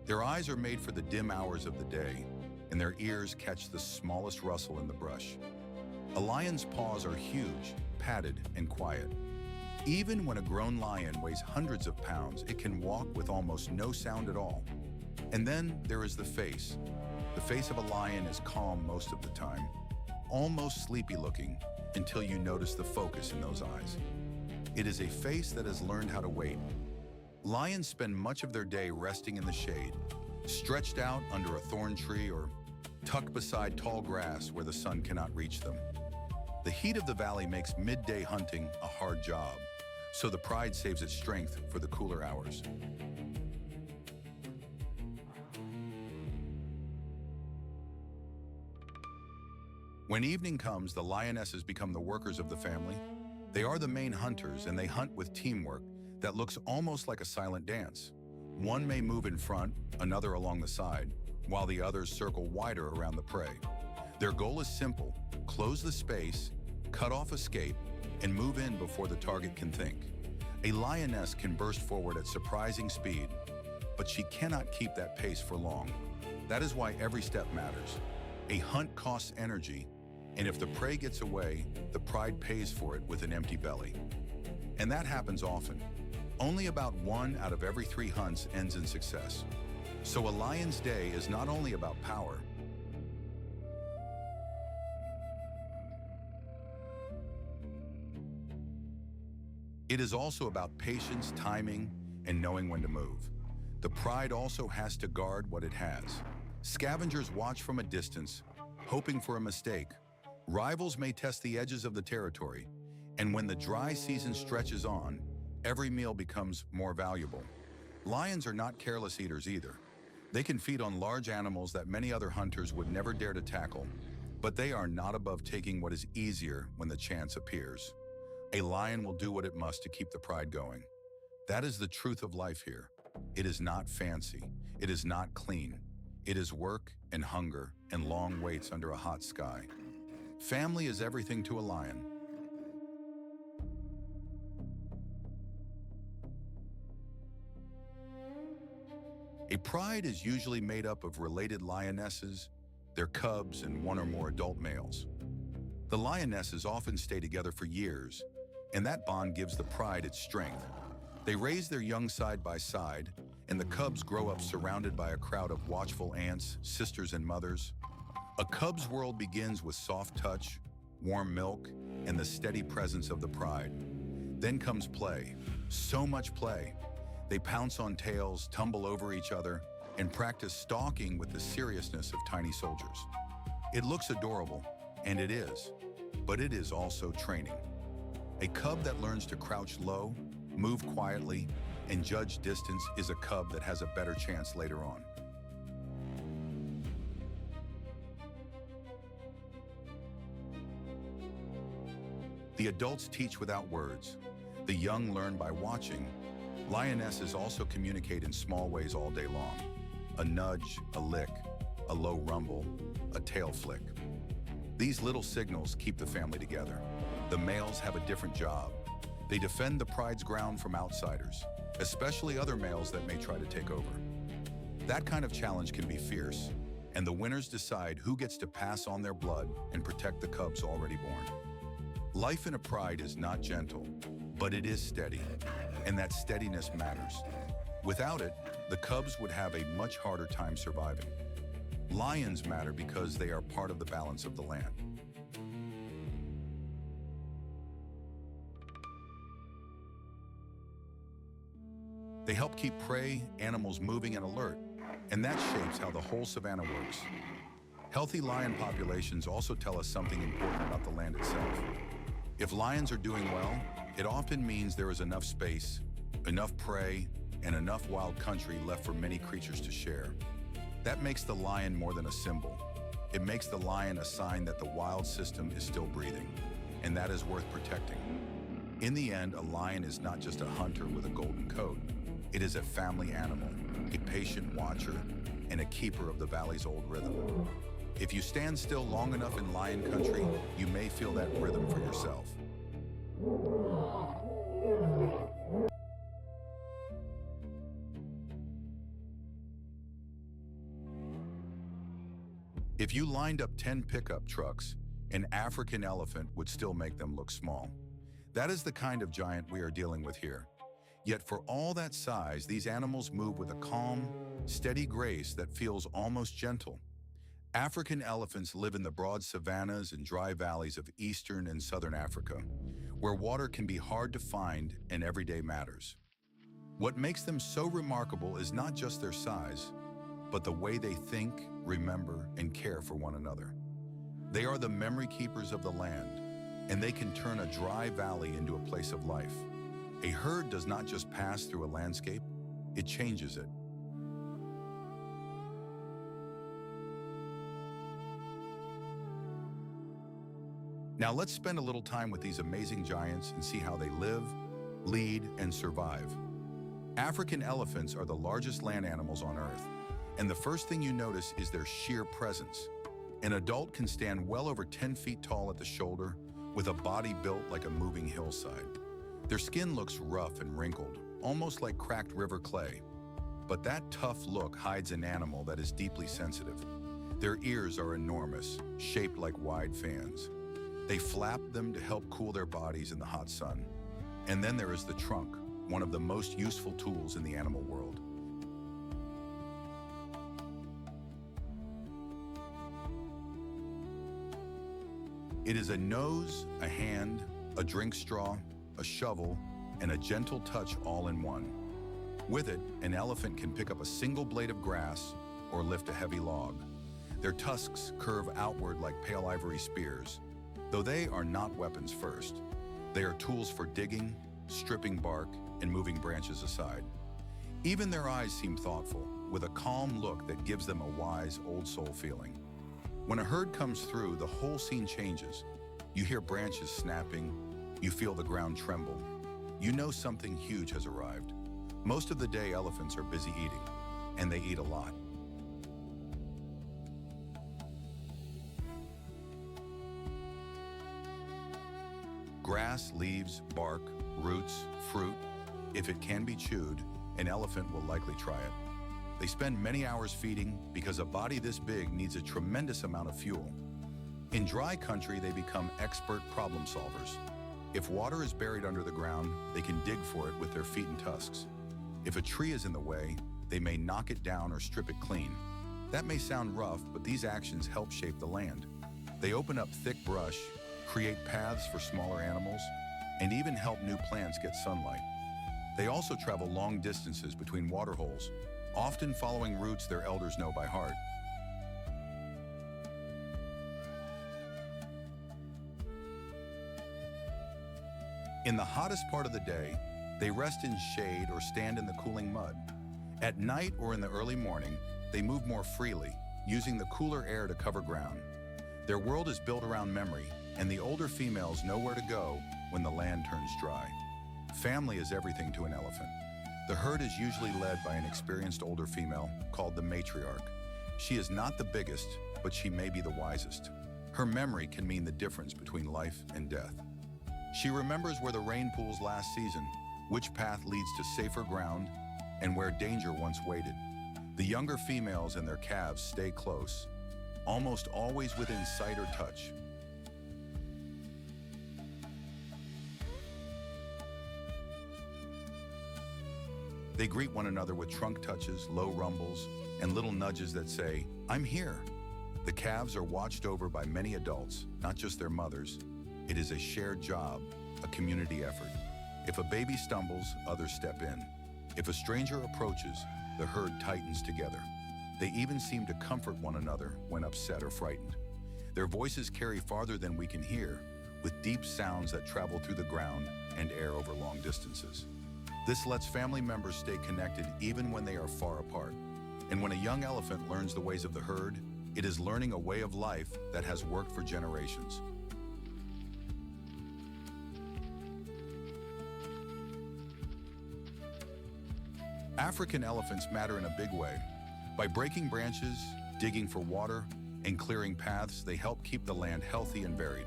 Speaker 2: Their eyes are made for the dim hours of the day, and their ears catch the smallest rustle in the brush. A lion's paws are huge, padded, and quiet. Even when a grown lion weighs hundreds of pounds, it can walk with almost no sound at all. And then there is the face. The face of a lion is calm most of the time, almost sleepy looking, until you notice the focus in those eyes. It is a face that has learned how to wait. Lions spend much of their day resting in the shade, stretched out under a thorn tree or tucked beside tall grass where the sun cannot reach them. The heat of the valley makes midday hunting a hard job, so the pride saves its strength for the cooler hours. When evening comes, the lionesses become the workers of the family. They are the main hunters, and they hunt with teamwork that looks almost like a silent dance. One may move in front, another along the side, while the others circle wider around the prey. Their goal is simple: close the space, cut off escape, and move in before the target can think. A lioness can burst forward at surprising speed, but she cannot keep that pace for long. That is why every step matters. A hunt costs energy, and if the prey gets away, the pride pays for it with an empty belly. And that happens often. Only about 1 out of every 3 hunts ends in success. So a lion's day is not only about power, it is also about patience, timing, and knowing when to move. The pride also has to guard what it has. Scavengers watch from a distance, hoping for a mistake. Rivals may test the edges of the territory, and when the dry season stretches on, every meal becomes more valuable. Lions are not careless eaters either. They can feed on large animals that many other hunters would never dare to tackle, but they are not above taking what is easier when the chance appears. A lion will do what it must to keep the pride going. That is the truth of life here. It is not fancy. It is not clean. It is work and hunger and long waits under a hot sky. Family is everything to a lion. A pride is usually made up of related lionesses, their cubs, and 1 or more adult males. The lionesses often stay together for years, and that bond gives the pride its strength. They raise their young side by side, and the cubs grow up surrounded by a crowd of watchful aunts, sisters, and mothers. A cub's world begins with soft touch, warm milk, and the steady presence of the pride. Then comes play, so much play. They pounce on tails, tumble over each other, and practice stalking with the seriousness of tiny soldiers. It looks adorable, and it is, but it is also training. A cub that learns to crouch low, move quietly, and judge distance is a cub that has a better chance later on. The adults teach without words. The young learn by watching. Lionesses also communicate in small ways all day long. A nudge, a lick, a low rumble, a tail flick. These little signals keep the family together. The males have a different job. They defend the pride's ground from outsiders, especially other males that may try to take over. That kind of challenge can be fierce, and the winners decide who gets to pass on their blood and protect the cubs already born. Life in a pride is not gentle, but it is steady, and that steadiness matters. Without it, the cubs would have a much harder time surviving. Lions matter because they are part of the balance of the land. They help keep prey animals moving and alert, and that shapes how the whole savannah works. Healthy lion populations also tell us something important about the land itself. If lions are doing well, it often means there is enough space, enough prey, and enough wild country left for many creatures to share. That makes the lion more than a symbol. It makes the lion a sign that the wild system is still breathing, and that is worth protecting. In the end, a lion is not just a hunter with a golden coat. It is a family animal, a patient watcher, and a keeper of the valley's old rhythm. If you stand still long enough in lion country, you may feel that rhythm for yourself. If you lined up 10 pickup trucks, an African elephant would still make them look small. That is the kind of giant we are dealing with here. Yet for all that size, these animals move with a calm, steady grace that feels almost gentle. African elephants live in the broad savannas and dry valleys of eastern and southern Africa, where water can be hard to find and every day matters. What makes them so remarkable is not just their size, but the way they think, remember, and care for one another. They are the memory keepers of the land, and they can turn a dry valley into a place of life. A herd does not just pass through a landscape, it changes it. Now let's spend a little time with these amazing giants and see how they live, lead, and survive. African elephants are the largest land animals on Earth, and the first thing you notice is their sheer presence. An adult can stand well over 10 feet tall at the shoulder, with a body built like a moving hillside. Their skin looks rough and wrinkled, almost like cracked river clay. But that tough look hides an animal that is deeply sensitive. Their ears are enormous, shaped like wide fans. They flap them to help cool their bodies in the hot sun. And then there is the trunk, one of the most useful tools in the animal world. It is a nose, a hand, a drink straw, a shovel, and a gentle touch all in one. With it, an elephant can pick up a single blade of grass or lift a heavy log. Their tusks curve outward like pale ivory spears, though they are not weapons first. They are tools for digging, stripping bark, and moving branches aside. Even their eyes seem thoughtful, with a calm look that gives them a wise, old soul feeling. When a herd comes through, the whole scene changes. You hear branches snapping, you feel the ground tremble. You know something huge has arrived. Most of the day, elephants are busy eating, and they eat a lot. Grass, leaves, bark, roots, fruit. If it can be chewed, an elephant will likely try it. They spend many hours feeding because a body this big needs a tremendous amount of fuel. In dry country, they become expert problem solvers. If water is buried under the ground, they can dig for it with their feet and tusks. If a tree is in the way, they may knock it down or strip it clean. That may sound rough, but these actions help shape the land. They open up thick brush, create paths for smaller animals, and even help new plants get sunlight. They also travel long distances between water holes, often following routes their elders know by heart. In the hottest part of the day, they rest in shade or stand in the cooling mud. At night or in the early morning, they move more freely, using the cooler air to cover ground. Their world is built around memory, and the older females know where to go when the land turns dry. Family is everything to an elephant. The herd is usually led by an experienced older female called the matriarch. She is not the biggest, but she may be the wisest. Her memory can mean the difference between life and death. She remembers where the rain pools last season, which path leads to safer ground, and where danger once waited. The younger females and their calves stay close, almost always within sight or touch. They greet one another with trunk touches, low rumbles, and little nudges that say, "I'm here." The calves are watched over by many adults, not just their mothers. It is a shared job, a community effort. If a baby stumbles, others step in. If a stranger approaches, the herd tightens together. They even seem to comfort one another when upset or frightened. Their voices carry farther than we can hear, with deep sounds that travel through the ground and air over long distances. This lets family members stay connected even when they are far apart. And when a young elephant learns the ways of the herd, it is learning a way of life that has worked for generations. African elephants matter in a big way. By breaking branches, digging for water, and clearing paths, they help keep the land healthy and varied.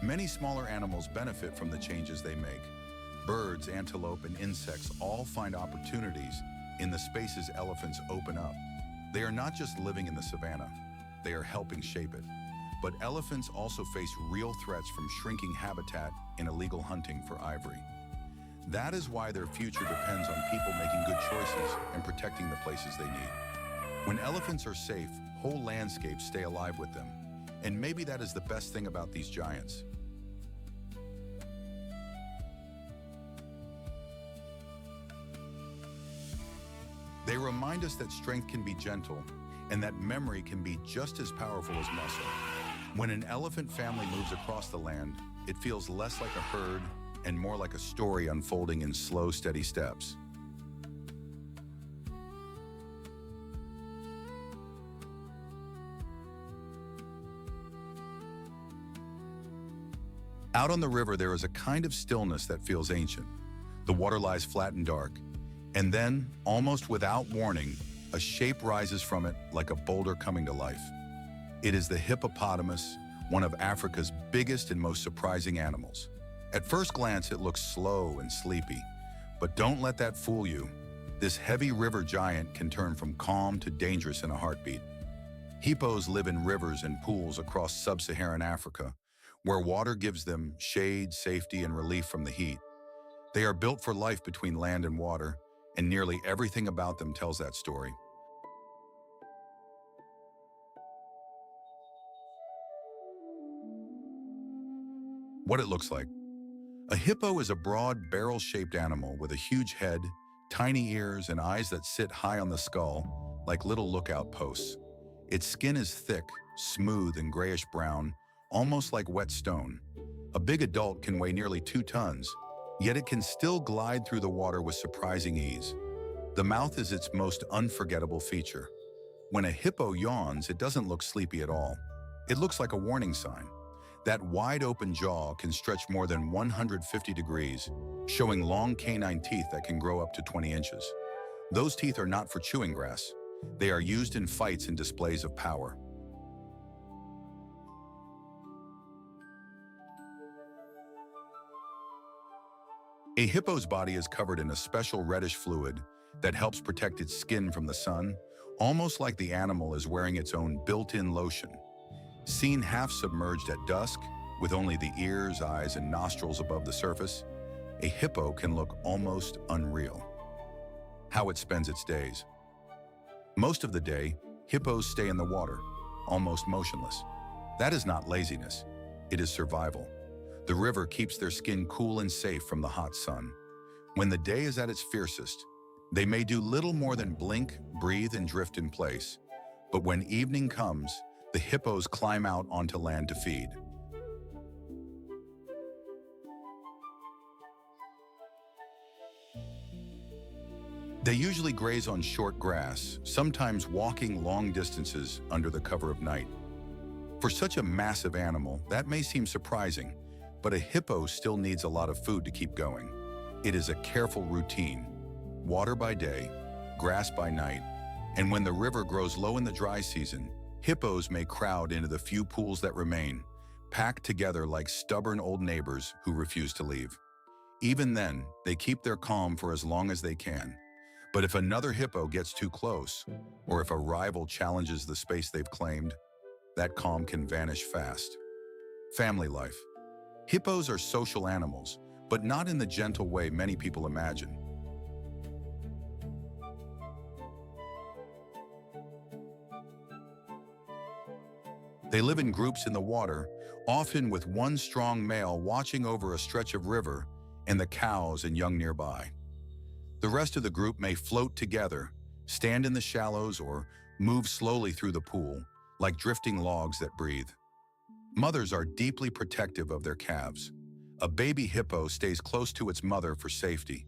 Speaker 2: Many smaller animals benefit from the changes they make. Birds, antelope, and insects all find opportunities in the spaces elephants open up. They are not just living in the savannah, they are helping shape it. But elephants also face real threats from shrinking habitat and illegal hunting for ivory. That is why their future depends on people making good choices and protecting the places they need. When elephants are safe, whole landscapes stay alive with them. And maybe that is the best thing about these giants. They remind us that strength can be gentle and that memory can be just as powerful as muscle. When an elephant family moves across the land, it feels less like a herd and more like a story unfolding in slow, steady steps. Out on the river, there is a kind of stillness that feels ancient. The water lies flat and dark. And then, almost without warning, a shape rises from it like a boulder coming to life. It is the hippopotamus, one of Africa's biggest and most surprising animals. At first glance, it looks slow and sleepy, but don't let that fool you. This heavy river giant can turn from calm to dangerous in a heartbeat. Hippos live in rivers and pools across sub-Saharan Africa, where water gives them shade, safety, and relief from the heat. They are built for life between land and water, and nearly everything about them tells that story. What it looks like. A hippo is a broad, barrel-shaped animal with a huge head, tiny ears, and eyes that sit high on the skull, like little lookout posts. Its skin is thick, smooth, and grayish-brown, almost like wet stone. A big adult can weigh nearly 2 tons, yet it can still glide through the water with surprising ease. The mouth is its most unforgettable feature. When a hippo yawns, it doesn't look sleepy at all. It looks like a warning sign. That wide-open jaw can stretch more than 150 degrees, showing long canine teeth that can grow up to 20 inches. Those teeth are not for chewing grass. They are used in fights and displays of power. A hippo's body is covered in a special reddish fluid that helps protect its skin from the sun, almost like the animal is wearing its own built-in lotion. Seen half submerged at dusk, with only the ears, eyes, and nostrils above the surface, a hippo can look almost unreal. How it spends its days. Most of the day, hippos stay in the water, almost motionless. That is not laziness, it is survival. The river keeps their skin cool and safe from the hot sun. When the day is at its fiercest, they may do little more than blink, breathe, and drift in place. But when evening comes, the hippos climb out onto land to feed. They usually graze on short grass, sometimes walking long distances under the cover of night. For such a massive animal, that may seem surprising, but a hippo still needs a lot of food to keep going. It is a careful routine. Water by day, grass by night, and when the river grows low in the dry season, hippos may crowd into the few pools that remain, packed together like stubborn old neighbors who refuse to leave. Even then, they keep their calm for as long as they can. But if another hippo gets too close, or if a rival challenges the space they've claimed, that calm can vanish fast. Family life. Hippos are social animals, but not in the gentle way many people imagine. They live in groups in the water, often with one strong male watching over a stretch of river and the cows and young nearby. The rest of the group may float together, stand in the shallows, or move slowly through the pool, like drifting logs that breathe. Mothers are deeply protective of their calves. A baby hippo stays close to its mother for safety,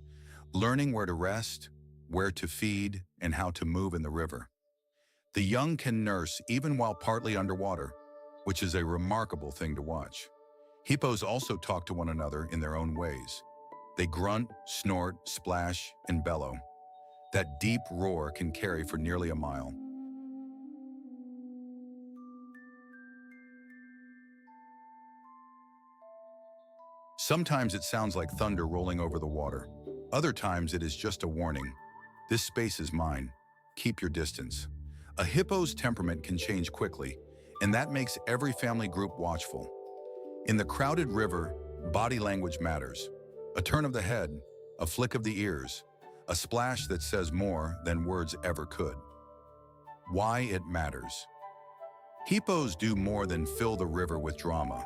Speaker 2: learning where to rest, where to feed, and how to move in the river. The young can nurse even while partly underwater, which is a remarkable thing to watch. Hippos also talk to one another in their own ways. They grunt, snort, splash, and bellow. That deep roar can carry for nearly a mile. Sometimes it sounds like thunder rolling over the water. Other times it is just a warning. This space is mine. Keep your distance. A hippo's temperament can change quickly, and that makes every family group watchful. In the crowded river, body language matters. A turn of the head, a flick of the ears, a splash that says more than words ever could. Why it matters. Hippos do more than fill the river with drama.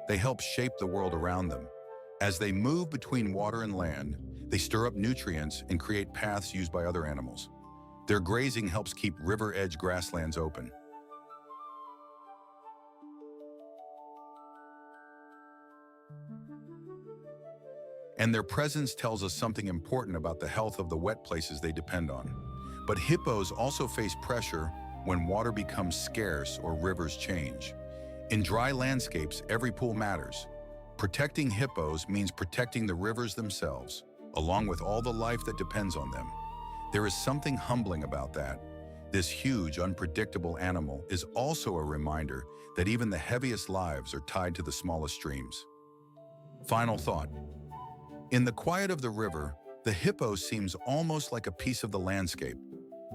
Speaker 2: They help shape the world around them. As they move between water and land, they stir up nutrients and create paths used by other animals. Their grazing helps keep river-edge grasslands open. And their presence tells us something important about the health of the wet places they depend on. But hippos also face pressure when water becomes scarce or rivers change. In dry landscapes, every pool matters. Protecting hippos means protecting the rivers themselves, along with all the life that depends on them. There is something humbling about that. This huge, unpredictable animal is also a reminder that even the heaviest lives are tied to the smallest streams. Final thought. In the quiet of the river, the hippo seems almost like a piece of the landscape.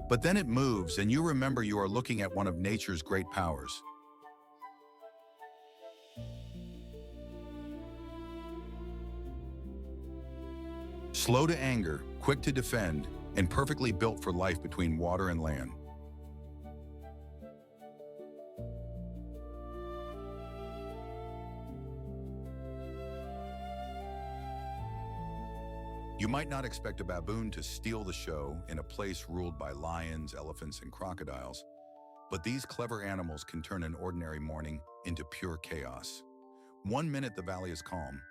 Speaker 2: But then it moves and you remember you are looking at one of nature's great powers. Slow to anger, quick to defend, and perfectly built for life between water and land. You might not expect a baboon to steal the show in a place ruled by lions, elephants, and crocodiles, but these clever animals can turn an ordinary morning into pure chaos. One minute the valley is calm.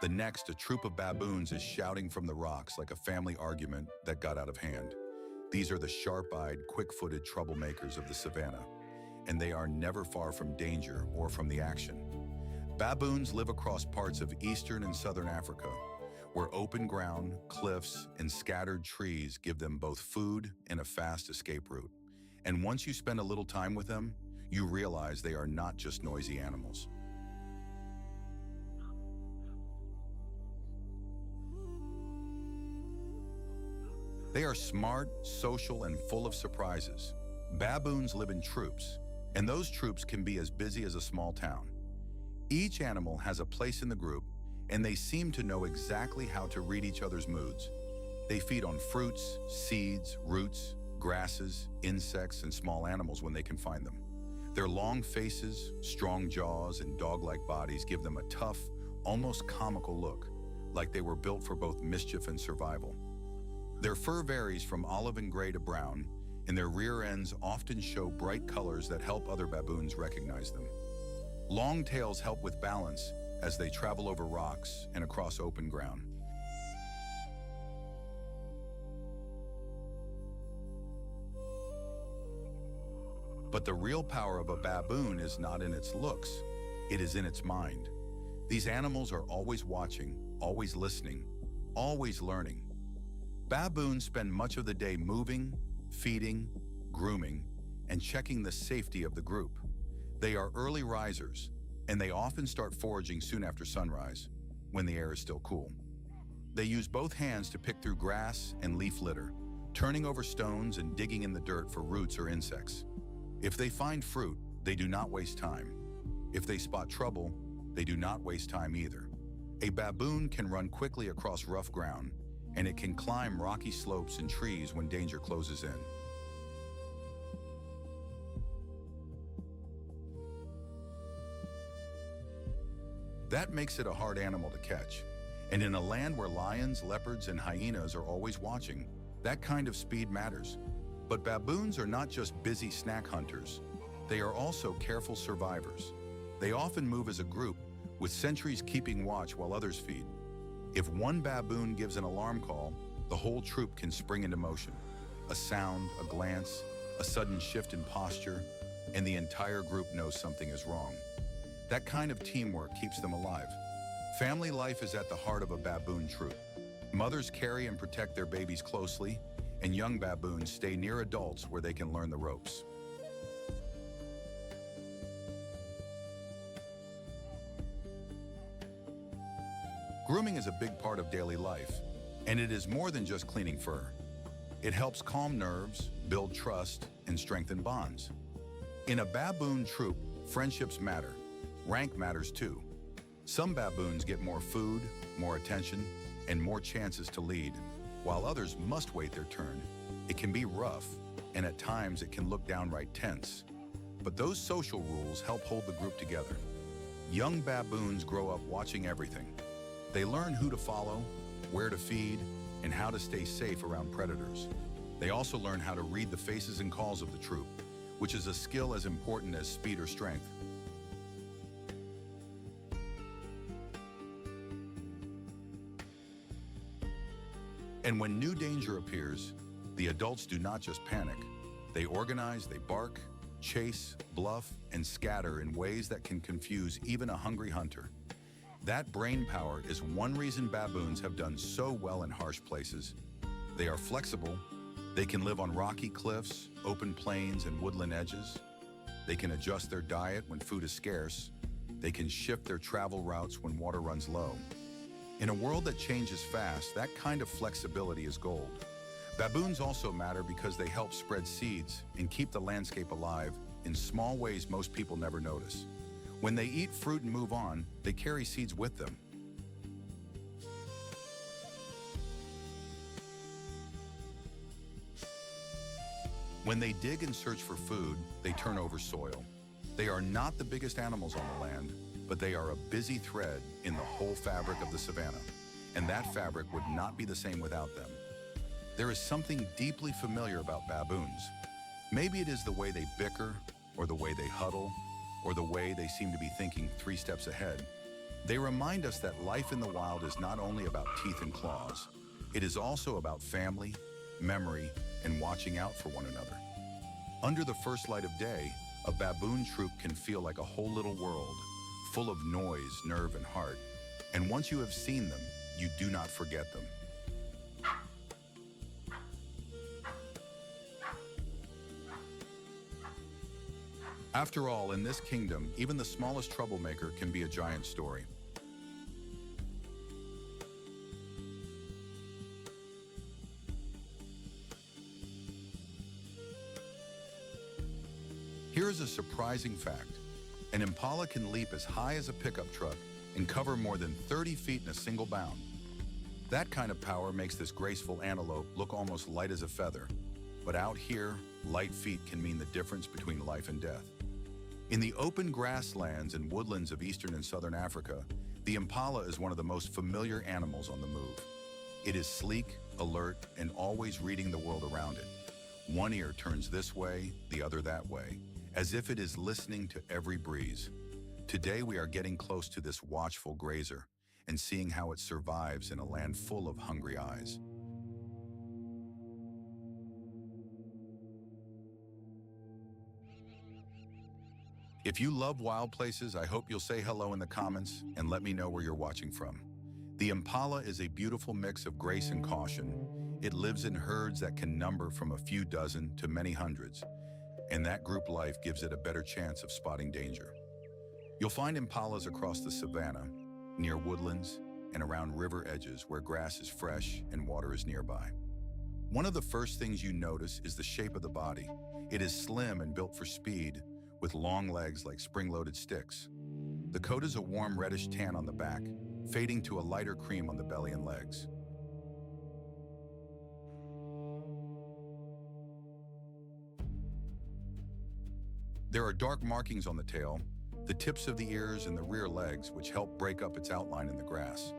Speaker 2: The next, a troop of baboons is shouting from the rocks like a family argument that got out of hand. These are the sharp-eyed, quick-footed troublemakers of the savannah, and they are never far from danger or from the action. Baboons live across parts of eastern and southern Africa, where open ground, cliffs, and scattered trees give them both food and a fast escape route. And once you spend a little time with them, you realize they are not just noisy animals. They are smart, social, and full of surprises. Baboons live in troops, and those troops can be as busy as a small town. Each animal has a place in the group, and they seem to know exactly how to read each other's moods. They feed on fruits, seeds, roots, grasses, insects, and small animals when they can find them. Their long faces, strong jaws, and dog-like bodies give them a tough, almost comical look, like they were built for both mischief and survival. Their fur varies from olive and gray to brown, and their rear ends often show bright colors that help other baboons recognize them. Long tails help with balance as they travel over rocks and across open ground. But the real power of a baboon is not in its looks, it is in its mind. These animals are always watching, always listening, always learning. Baboons spend much of the day moving, feeding, grooming, and checking the safety of the group. They are early risers, and they often start foraging soon after sunrise, when the air is still cool. They use both hands to pick through grass and leaf litter, turning over stones and digging in the dirt for roots or insects. If they find fruit, they do not waste time. If they spot trouble, they do not waste time either. A baboon can run quickly across rough ground, and it can climb rocky slopes and trees when danger closes in. That makes it a hard animal to catch. And in a land where lions, leopards, and hyenas are always watching, that kind of speed matters. But baboons are not just busy snack hunters. They are also careful survivors. They often move as a group, with sentries keeping watch while others feed. If one baboon gives an alarm call, the whole troop can spring into motion. A sound, a glance, a sudden shift in posture, and the entire group knows something is wrong. That kind of teamwork keeps them alive. Family life is at the heart of a baboon troop. Mothers carry and protect their babies closely, and young baboons stay near adults where they can learn the ropes. Grooming is a big part of daily life, and it is more than just cleaning fur. It helps calm nerves, build trust, and strengthen bonds. In a baboon troop, friendships matter. Rank matters too. Some baboons get more food, more attention, and more chances to lead, while others must wait their turn. It can be rough, and at times it can look downright tense. But those social rules help hold the group together. Young baboons grow up watching everything. They learn who to follow, where to feed, and how to stay safe around predators. They also learn how to read the faces and calls of the troop, which is a skill as important as speed or strength. And when new danger appears, the adults do not just panic. They organize, they bark, chase, bluff, and scatter in ways that can confuse even a hungry hunter. That brain power is one reason baboons have done so well in harsh places. They are flexible. They can live on rocky cliffs, open plains, and woodland edges. They can adjust their diet when food is scarce. They can shift their travel routes when water runs low. In a world that changes fast, that kind of flexibility is gold. Baboons also matter because they help spread seeds and keep the landscape alive in small ways most people never notice. When they eat fruit and move on, they carry seeds with them. When they dig and search for food, they turn over soil. They are not the biggest animals on the land, but they are a busy thread in the whole fabric of the savannah, and that fabric would not be the same without them. There is something deeply familiar about baboons. Maybe it is the way they bicker, or the way they huddle, or the way they seem to be thinking 3 steps ahead. They remind us that life in the wild is not only about teeth and claws. It is also about family, memory, and watching out for one another. Under the first light of day, a baboon troop can feel like a whole little world, full of noise, nerve, and heart. And once you have seen them, you do not forget them. After all, in this kingdom, even the smallest troublemaker can be a giant story. Here is a surprising fact. An impala can leap as high as a pickup truck and cover more than 30 feet in a single bound. That kind of power makes this graceful antelope look almost light as a feather. But out here, light feet can mean the difference between life and death. In the open grasslands and woodlands of eastern and southern Africa, the impala is one of the most familiar animals on the move. It is sleek, alert, and always reading the world around it. One ear turns this way, the other that way, as if it is listening to every breeze. Today we are getting close to this watchful grazer and seeing how it survives in a land full of hungry eyes. If you love wild places, I hope you'll say hello in the comments and let me know where you're watching from. The impala is a beautiful mix of grace and caution. It lives in herds that can number from a few dozen to many hundreds, and that group life gives it a better chance of spotting danger. You'll find impalas across the savannah, near woodlands, and around river edges where grass is fresh and water is nearby. One of the first things you notice is the shape of the body. It is slim and built for speed, with long legs like spring-loaded sticks. The coat is a warm reddish tan on the back, fading to a lighter cream on the belly and legs. There are dark markings on the tail, the tips of the ears and the rear legs, which help break up its outline in the grass.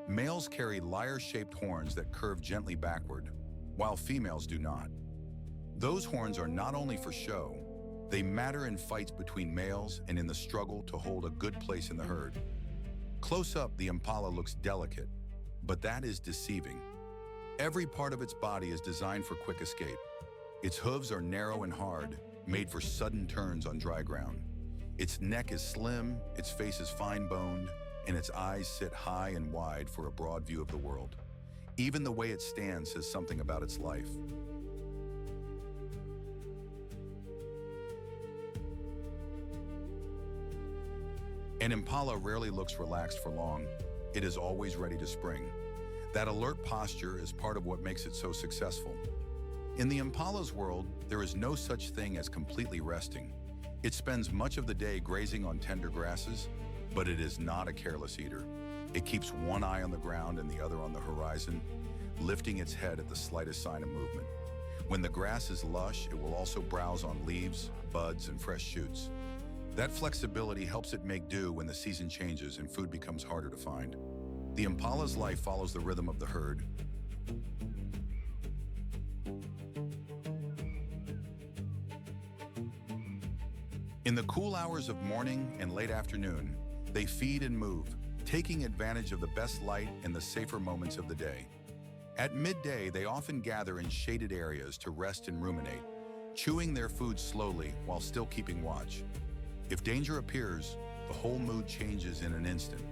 Speaker 2: Males carry lyre-shaped horns that curve gently backward, while females do not. Those horns are not only for show, they matter in fights between males and in the struggle to hold a good place in the herd. Close up, the impala looks delicate, but that is deceiving. Every part of its body is designed for quick escape. Its hooves are narrow and hard, made for sudden turns on dry ground. Its neck is slim, its face is fine-boned, and its eyes sit high and wide for a broad view of the world. Even the way it stands says something about its life. An impala rarely looks relaxed for long. It is always ready to spring. That alert posture is part of what makes it so successful. In the impala's world, there is no such thing as completely resting. It spends much of the day grazing on tender grasses, but it is not a careless eater. It keeps one eye on the ground and the other on the horizon, lifting its head at the slightest sign of movement. When the grass is lush, it will also browse on leaves, buds, and fresh shoots. That flexibility helps it make do when the season changes and food becomes harder to find. The impala's life follows the rhythm of the herd. In the cool hours of morning and late afternoon, they feed and move, taking advantage of the best light and the safer moments of the day. At midday, they often gather in shaded areas to rest and ruminate, chewing their food slowly while still keeping watch. If danger appears, the whole mood changes in an instant.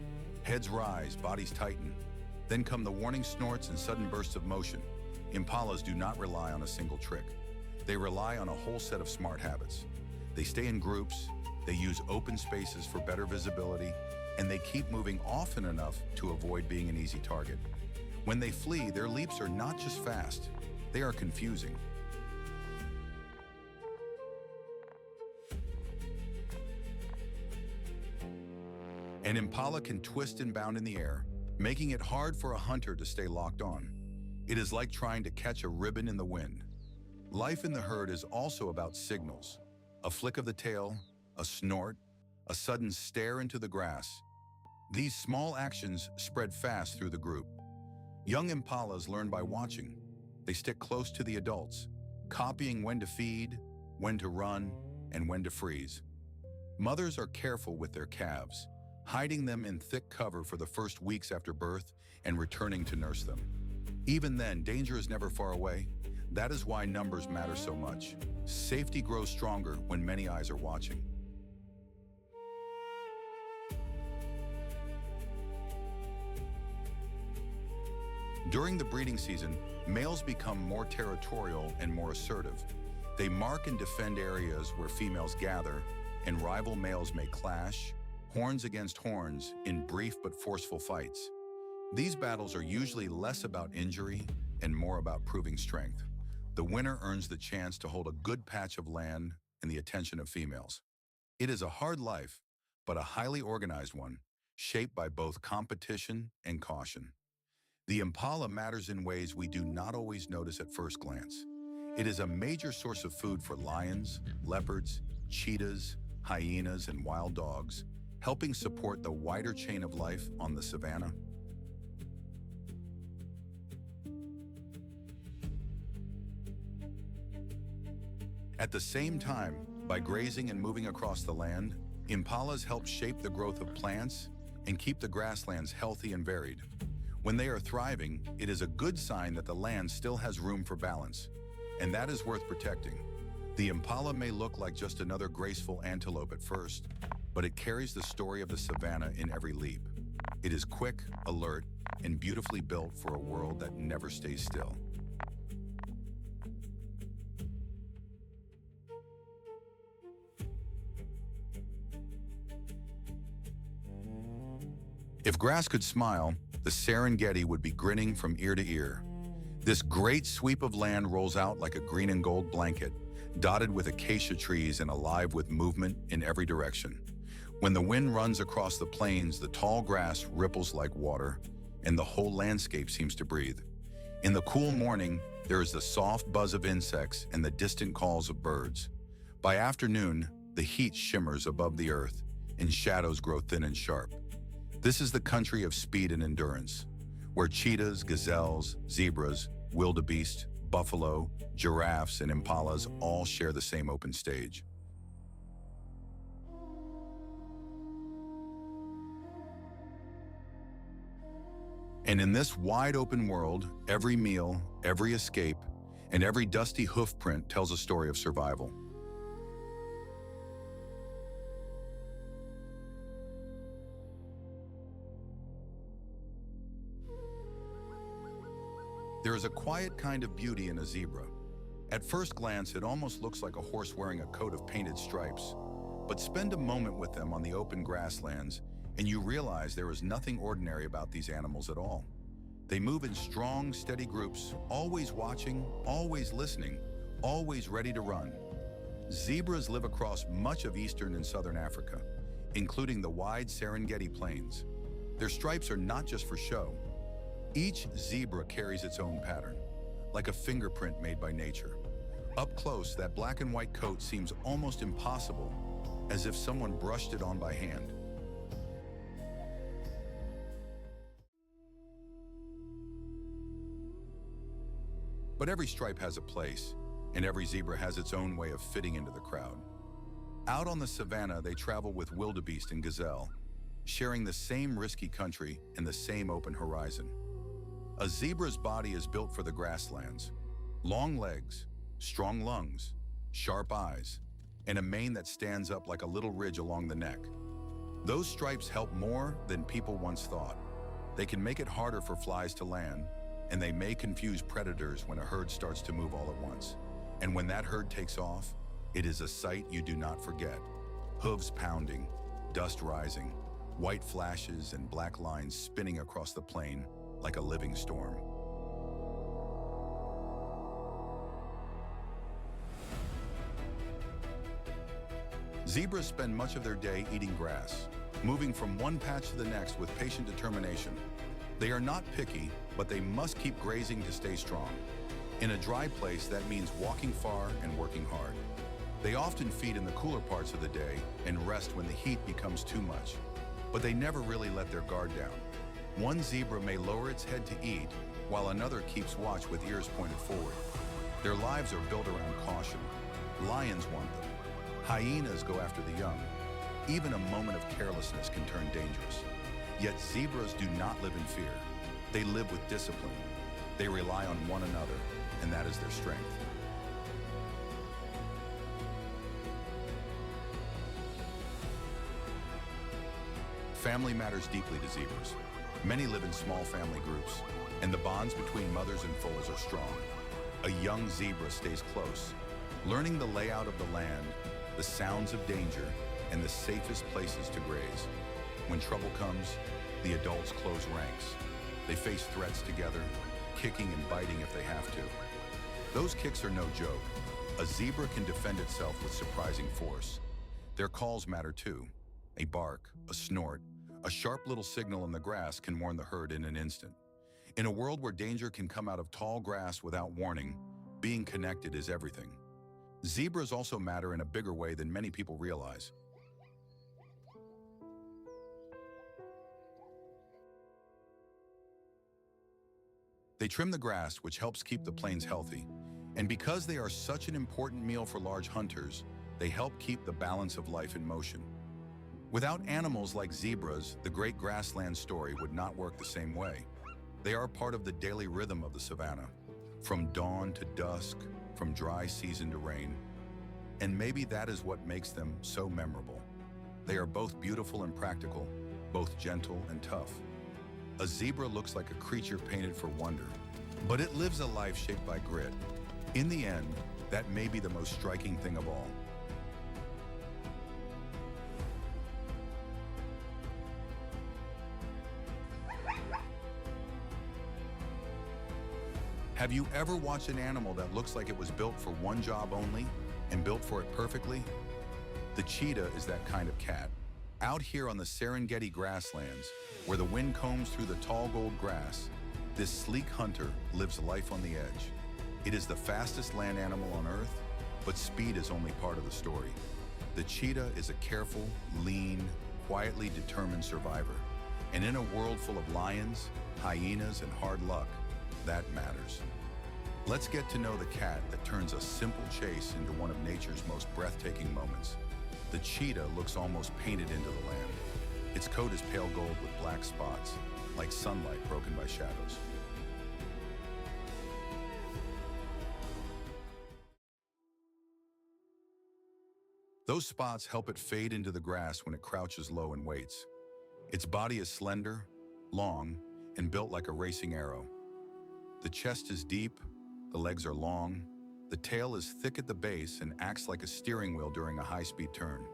Speaker 2: Heads rise, bodies tighten. Then come the warning snorts and sudden bursts of motion. Impalas do not rely on a single trick. They rely on a whole set of smart habits. They stay in groups, they use open spaces for better visibility, and they keep moving often enough to avoid being an easy target. When they flee, their leaps are not just fast, they are confusing. An impala can twist and bound in the air, making it hard for a hunter to stay locked on. It is like trying to catch a ribbon in the wind. Life in the herd is also about signals. A flick of the tail, a snort, a sudden stare into the grass. These small actions spread fast through the group. Young impalas learn by watching. They stick close to the adults, copying when to feed, when to run, and when to freeze. Mothers are careful with their calves, hiding them in thick cover for the first weeks after birth and returning to nurse them. Even then, danger is never far away. That is why numbers matter so much. Safety grows stronger when many eyes are watching. During the breeding season, males become more territorial and more assertive. They mark and defend areas where females gather, and rival males may clash, horns against horns, in brief but forceful fights. These battles are usually less about injury and more about proving strength. The winner earns the chance to hold a good patch of land and the attention of females. It is a hard life, but a highly organized one, shaped by both competition and caution. The impala matters in ways we do not always notice at first glance. It is a major source of food for lions, leopards, cheetahs, hyenas, and wild dogs, helping support the wider chain of life on the savannah. At the same time, by grazing and moving across the land, impalas help shape the growth of plants and keep the grasslands healthy and varied. When they are thriving, it is a good sign that the land still has room for balance, and that is worth protecting. The impala may look like just another graceful antelope at first, but it carries the story of the savannah in every leap. It is quick, alert, and beautifully built for a world that never stays still. If grass could smile, the Serengeti would be grinning from ear to ear. This great sweep of land rolls out like a green and gold blanket, dotted with acacia trees and alive with movement in every direction. When the wind runs across the plains, the tall grass ripples like water, and the whole landscape seems to breathe. In the cool morning, there is the soft buzz of insects and the distant calls of birds. By afternoon, the heat shimmers above the earth, and shadows grow thin and sharp. This is the country of speed and endurance, where cheetahs, gazelles, zebras, wildebeest, buffalo, giraffes, and impalas all share the same open stage. And in this wide-open world, every meal, every escape, and every dusty hoofprint tells a story of survival. There is a quiet kind of beauty in a zebra. At first glance, it almost looks like a horse wearing a coat of painted stripes. But spend a moment with them on the open grasslands, and you realize there is nothing ordinary about these animals at all. They move in strong, steady groups, always watching, always listening, always ready to run. Zebras live across much of eastern and southern Africa, including the wide Serengeti plains. Their stripes are not just for show. Each zebra carries its own pattern, like a fingerprint made by nature. Up close, that black and white coat seems almost impossible, as if someone brushed it on by hand. But every stripe has a place, and every zebra has its own way of fitting into the crowd. Out on the savannah, they travel with wildebeest and gazelle, sharing the same risky country and the same open horizon. A zebra's body is built for the grasslands. Long legs, strong lungs, sharp eyes, and a mane that stands up like a little ridge along the neck. Those stripes help more than people once thought. They can make it harder for flies to land, and they may confuse predators when a herd starts to move all at once. And when that herd takes off, it is a sight you do not forget. Hooves pounding, dust rising, white flashes and black lines spinning across the plain like a living storm. Zebras spend much of their day eating grass, moving from one patch to the next with patient determination. They are not picky, but they must keep grazing to stay strong. In a dry place, that means walking far and working hard. They often feed in the cooler parts of the day and rest when the heat becomes too much. But they never really let their guard down. One zebra may lower its head to eat, while another keeps watch with ears pointed forward. Their lives are built around caution. Lions want them. Hyenas go after the young. Even a moment of carelessness can turn dangerous. Yet zebras do not live in fear. They live with discipline. They rely on one another, and that is their strength. Family matters deeply to zebras. Many live in small family groups, and the bonds between mothers and foals are strong. A young zebra stays close, learning the layout of the land, the sounds of danger, and the safest places to graze. When trouble comes, the adults close ranks. They face threats together, kicking and biting if they have to. Those kicks are no joke. A zebra can defend itself with surprising force. Their calls matter too. A bark, a snort, a sharp little signal in the grass can warn the herd in an instant. In a world where danger can come out of tall grass without warning, being connected is everything. Zebras also matter in a bigger way than many people realize. They trim the grass, which helps keep the plains healthy. And because they are such an important meal for large hunters, they help keep the balance of life in motion. Without animals like zebras, the great grassland story would not work the same way. They are part of the daily rhythm of the savannah, from dawn to dusk, from dry season to rain. And maybe that is what makes them so memorable. They are both beautiful and practical, both gentle and tough. A zebra looks like a creature painted for wonder, but it lives a life shaped by grit. In the end, that may be the most striking thing of all. Have you ever watched an animal that looks like it was built for one job only and built for it perfectly? The cheetah is that kind of cat. Out here on the Serengeti grasslands, where the wind combs through the tall gold grass, this sleek hunter lives life on the edge. It is the fastest land animal on Earth, but speed is only part of the story. The cheetah is a careful, lean, quietly determined survivor. And in a world full of lions, hyenas, and hard luck, that matters. Let's get to know the cat that turns a simple chase into one of nature's most breathtaking moments. The cheetah looks almost painted into the land. Its coat is pale gold with black spots, like sunlight broken by shadows. Those spots help it fade into the grass when it crouches low and waits. Its body is slender, long, and built like a racing arrow. The chest is deep, the legs are long, the tail is thick at the base and acts like a steering wheel during a high-speed turn.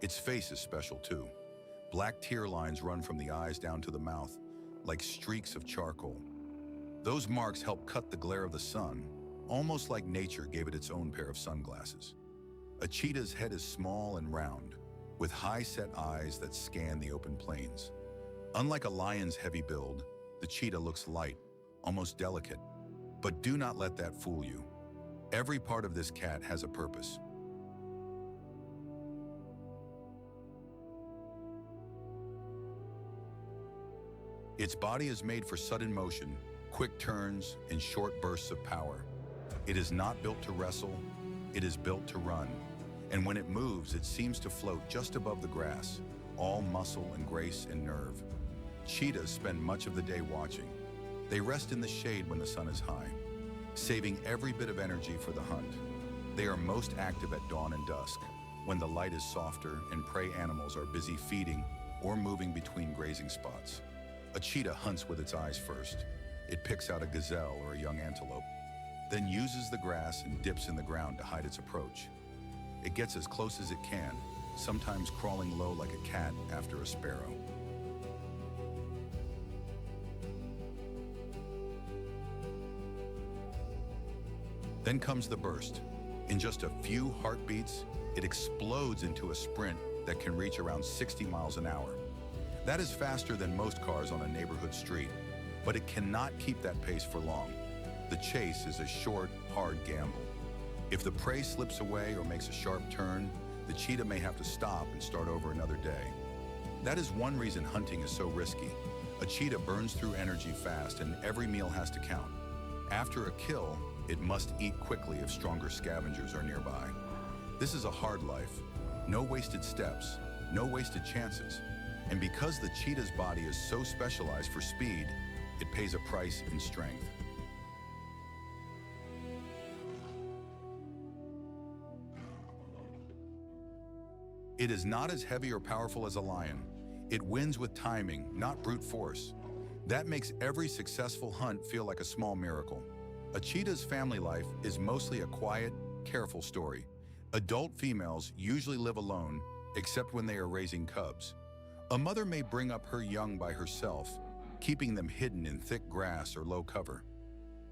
Speaker 2: Its face is special too. Black tear lines run from the eyes down to the mouth, like streaks of charcoal. Those marks help cut the glare of the sun, almost like nature gave it its own pair of sunglasses. A cheetah's head is small and round, with high-set eyes that scan the open plains. Unlike a lion's heavy build, the cheetah looks light, almost delicate. But do not let that fool you. Every part of this cat has a purpose. Its body is made for sudden motion, quick turns, and short bursts of power. It is not built to wrestle, it is built to run. And when it moves, it seems to float just above the grass, all muscle and grace and nerve. Cheetahs spend much of the day watching. They rest in the shade when the sun is high, saving every bit of energy for the hunt. They are most active at dawn and dusk, when the light is softer and prey animals are busy feeding or moving between grazing spots. A cheetah hunts with its eyes first. It picks out a gazelle or a young antelope, then uses the grass and dips in the ground to hide its approach. It gets as close as it can, sometimes crawling low like a cat after a sparrow. Then comes the burst. In just a few heartbeats, it explodes into a sprint that can reach around 60 miles an hour. That is faster than most cars on a neighborhood street, but it cannot keep that pace for long. The chase is a short, hard gamble. If the prey slips away or makes a sharp turn, the cheetah may have to stop and start over another day. That is one reason hunting is so risky. A cheetah burns through energy fast and every meal has to count. After a kill, it must eat quickly if stronger scavengers are nearby. This is a hard life. No wasted steps, no wasted chances. And because the cheetah's body is so specialized for speed, it pays a price in strength. It is not as heavy or powerful as a lion. It wins with timing, not brute force. That makes every successful hunt feel like a small miracle. A cheetah's family life is mostly a quiet, careful story. Adult females usually live alone, except when they are raising cubs. A mother may bring up her young by herself, keeping them hidden in thick grass or low cover.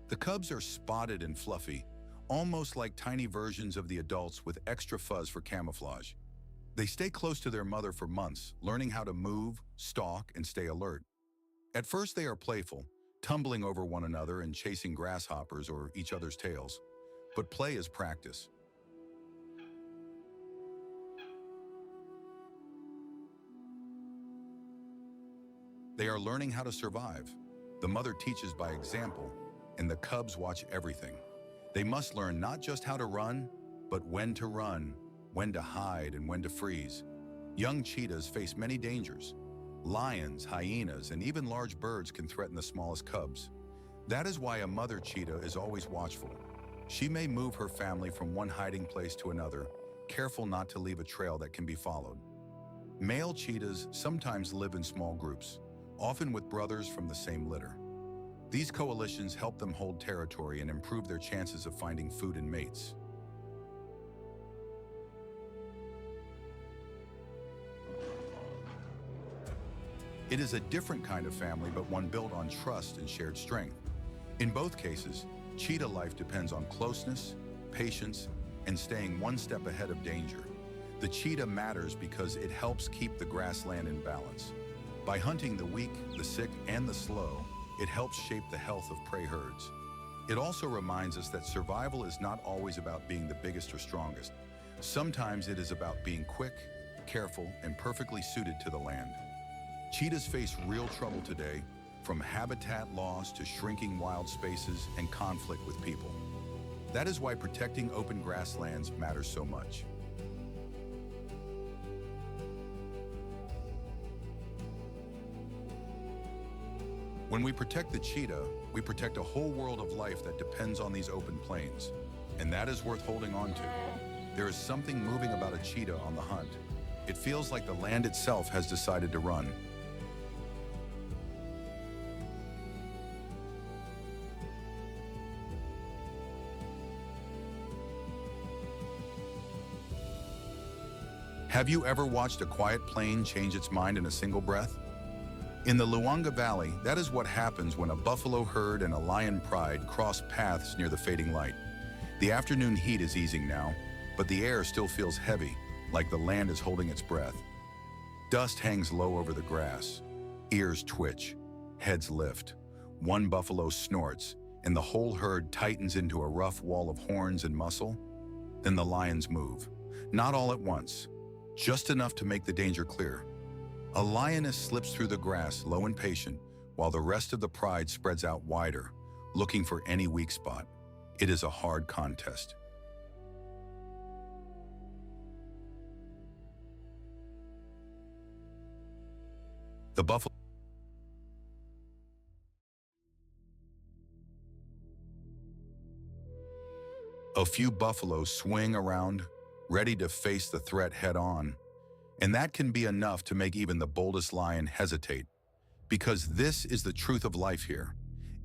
Speaker 2: The cubs are spotted and fluffy, almost like tiny versions of the adults with extra fuzz for camouflage. They stay close to their mother for months, learning how to move, stalk, and stay alert. At first they are playful, tumbling over one another and chasing grasshoppers or each other's tails. But play is practice. They are learning how to survive. The mother teaches by example, and the cubs watch everything. They must learn not just how to run, but when to run, when to hide, and when to freeze. Young cheetahs face many dangers. Lions, hyenas, and even large birds can threaten the smallest cubs. That is why a mother cheetah is always watchful. She may move her family from one hiding place to another, careful not to leave a trail that can be followed. Male cheetahs sometimes live in small groups, often with brothers from the same litter. These coalitions help them hold territory and improve their chances of finding food and mates. It is a different kind of family, but one built on trust and shared strength. In both cases, cheetah life depends on closeness, patience, and staying one step ahead of danger. The cheetah matters because it helps keep the grassland in balance. By hunting the weak, the sick, and the slow, it helps shape the health of prey herds. It also reminds us that survival is not always about being the biggest or strongest. Sometimes it is about being quick, careful, and perfectly suited to the land. Cheetahs face real trouble today, from habitat loss to shrinking wild spaces and conflict with people. That is why protecting open grasslands matters so much. When we protect the cheetah, we protect a whole world of life that depends on these open plains. And that is worth holding on to. There is something moving about a cheetah on the hunt. It feels like the land itself has decided to run. Have you ever watched a quiet plain change its mind in a single breath? In the Luanga Valley, that is what happens when a buffalo herd and a lion pride cross paths near the fading light. The afternoon heat is easing now, but the air still feels heavy, like the land is holding its breath. Dust hangs low over the grass. Ears twitch, heads lift. One buffalo snorts, and the whole herd tightens into a rough wall of horns and muscle. Then the lions move, not all at once, just enough to make the danger clear. A lioness slips through the grass, low and patient, while the rest of the pride spreads out wider, looking for any weak spot. It is a hard contest. The buffalo. A few buffaloes swing around, ready to face the threat head-on. And that can be enough to make even the boldest lion hesitate. Because this is the truth of life here.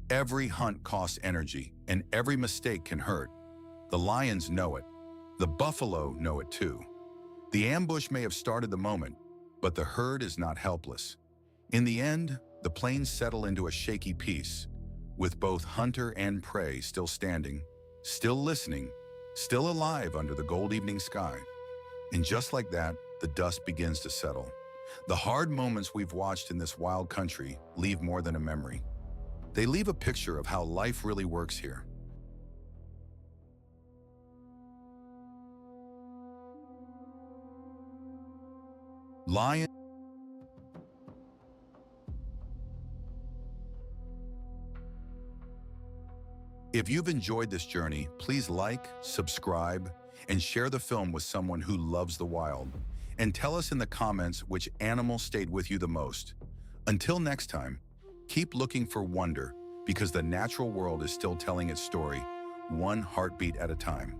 Speaker 2: Every hunt costs energy, and every mistake can hurt. The lions know it. The buffalo know it too. The ambush may have started the moment, but the herd is not helpless. In the end, the plains settle into a shaky peace, with both hunter and prey still standing, still listening, still alive under the gold evening sky. And just like that, the dust begins to settle. The hard moments we've watched in this wild country leave more than a memory. They leave a picture of how life really works here. Lion. If you've enjoyed this journey, please like, subscribe, and share the film with someone who loves the wild. And tell us in the comments which animal stayed with you the most. Until next time, keep looking for wonder, because the natural world is still telling its story, one heartbeat at a time.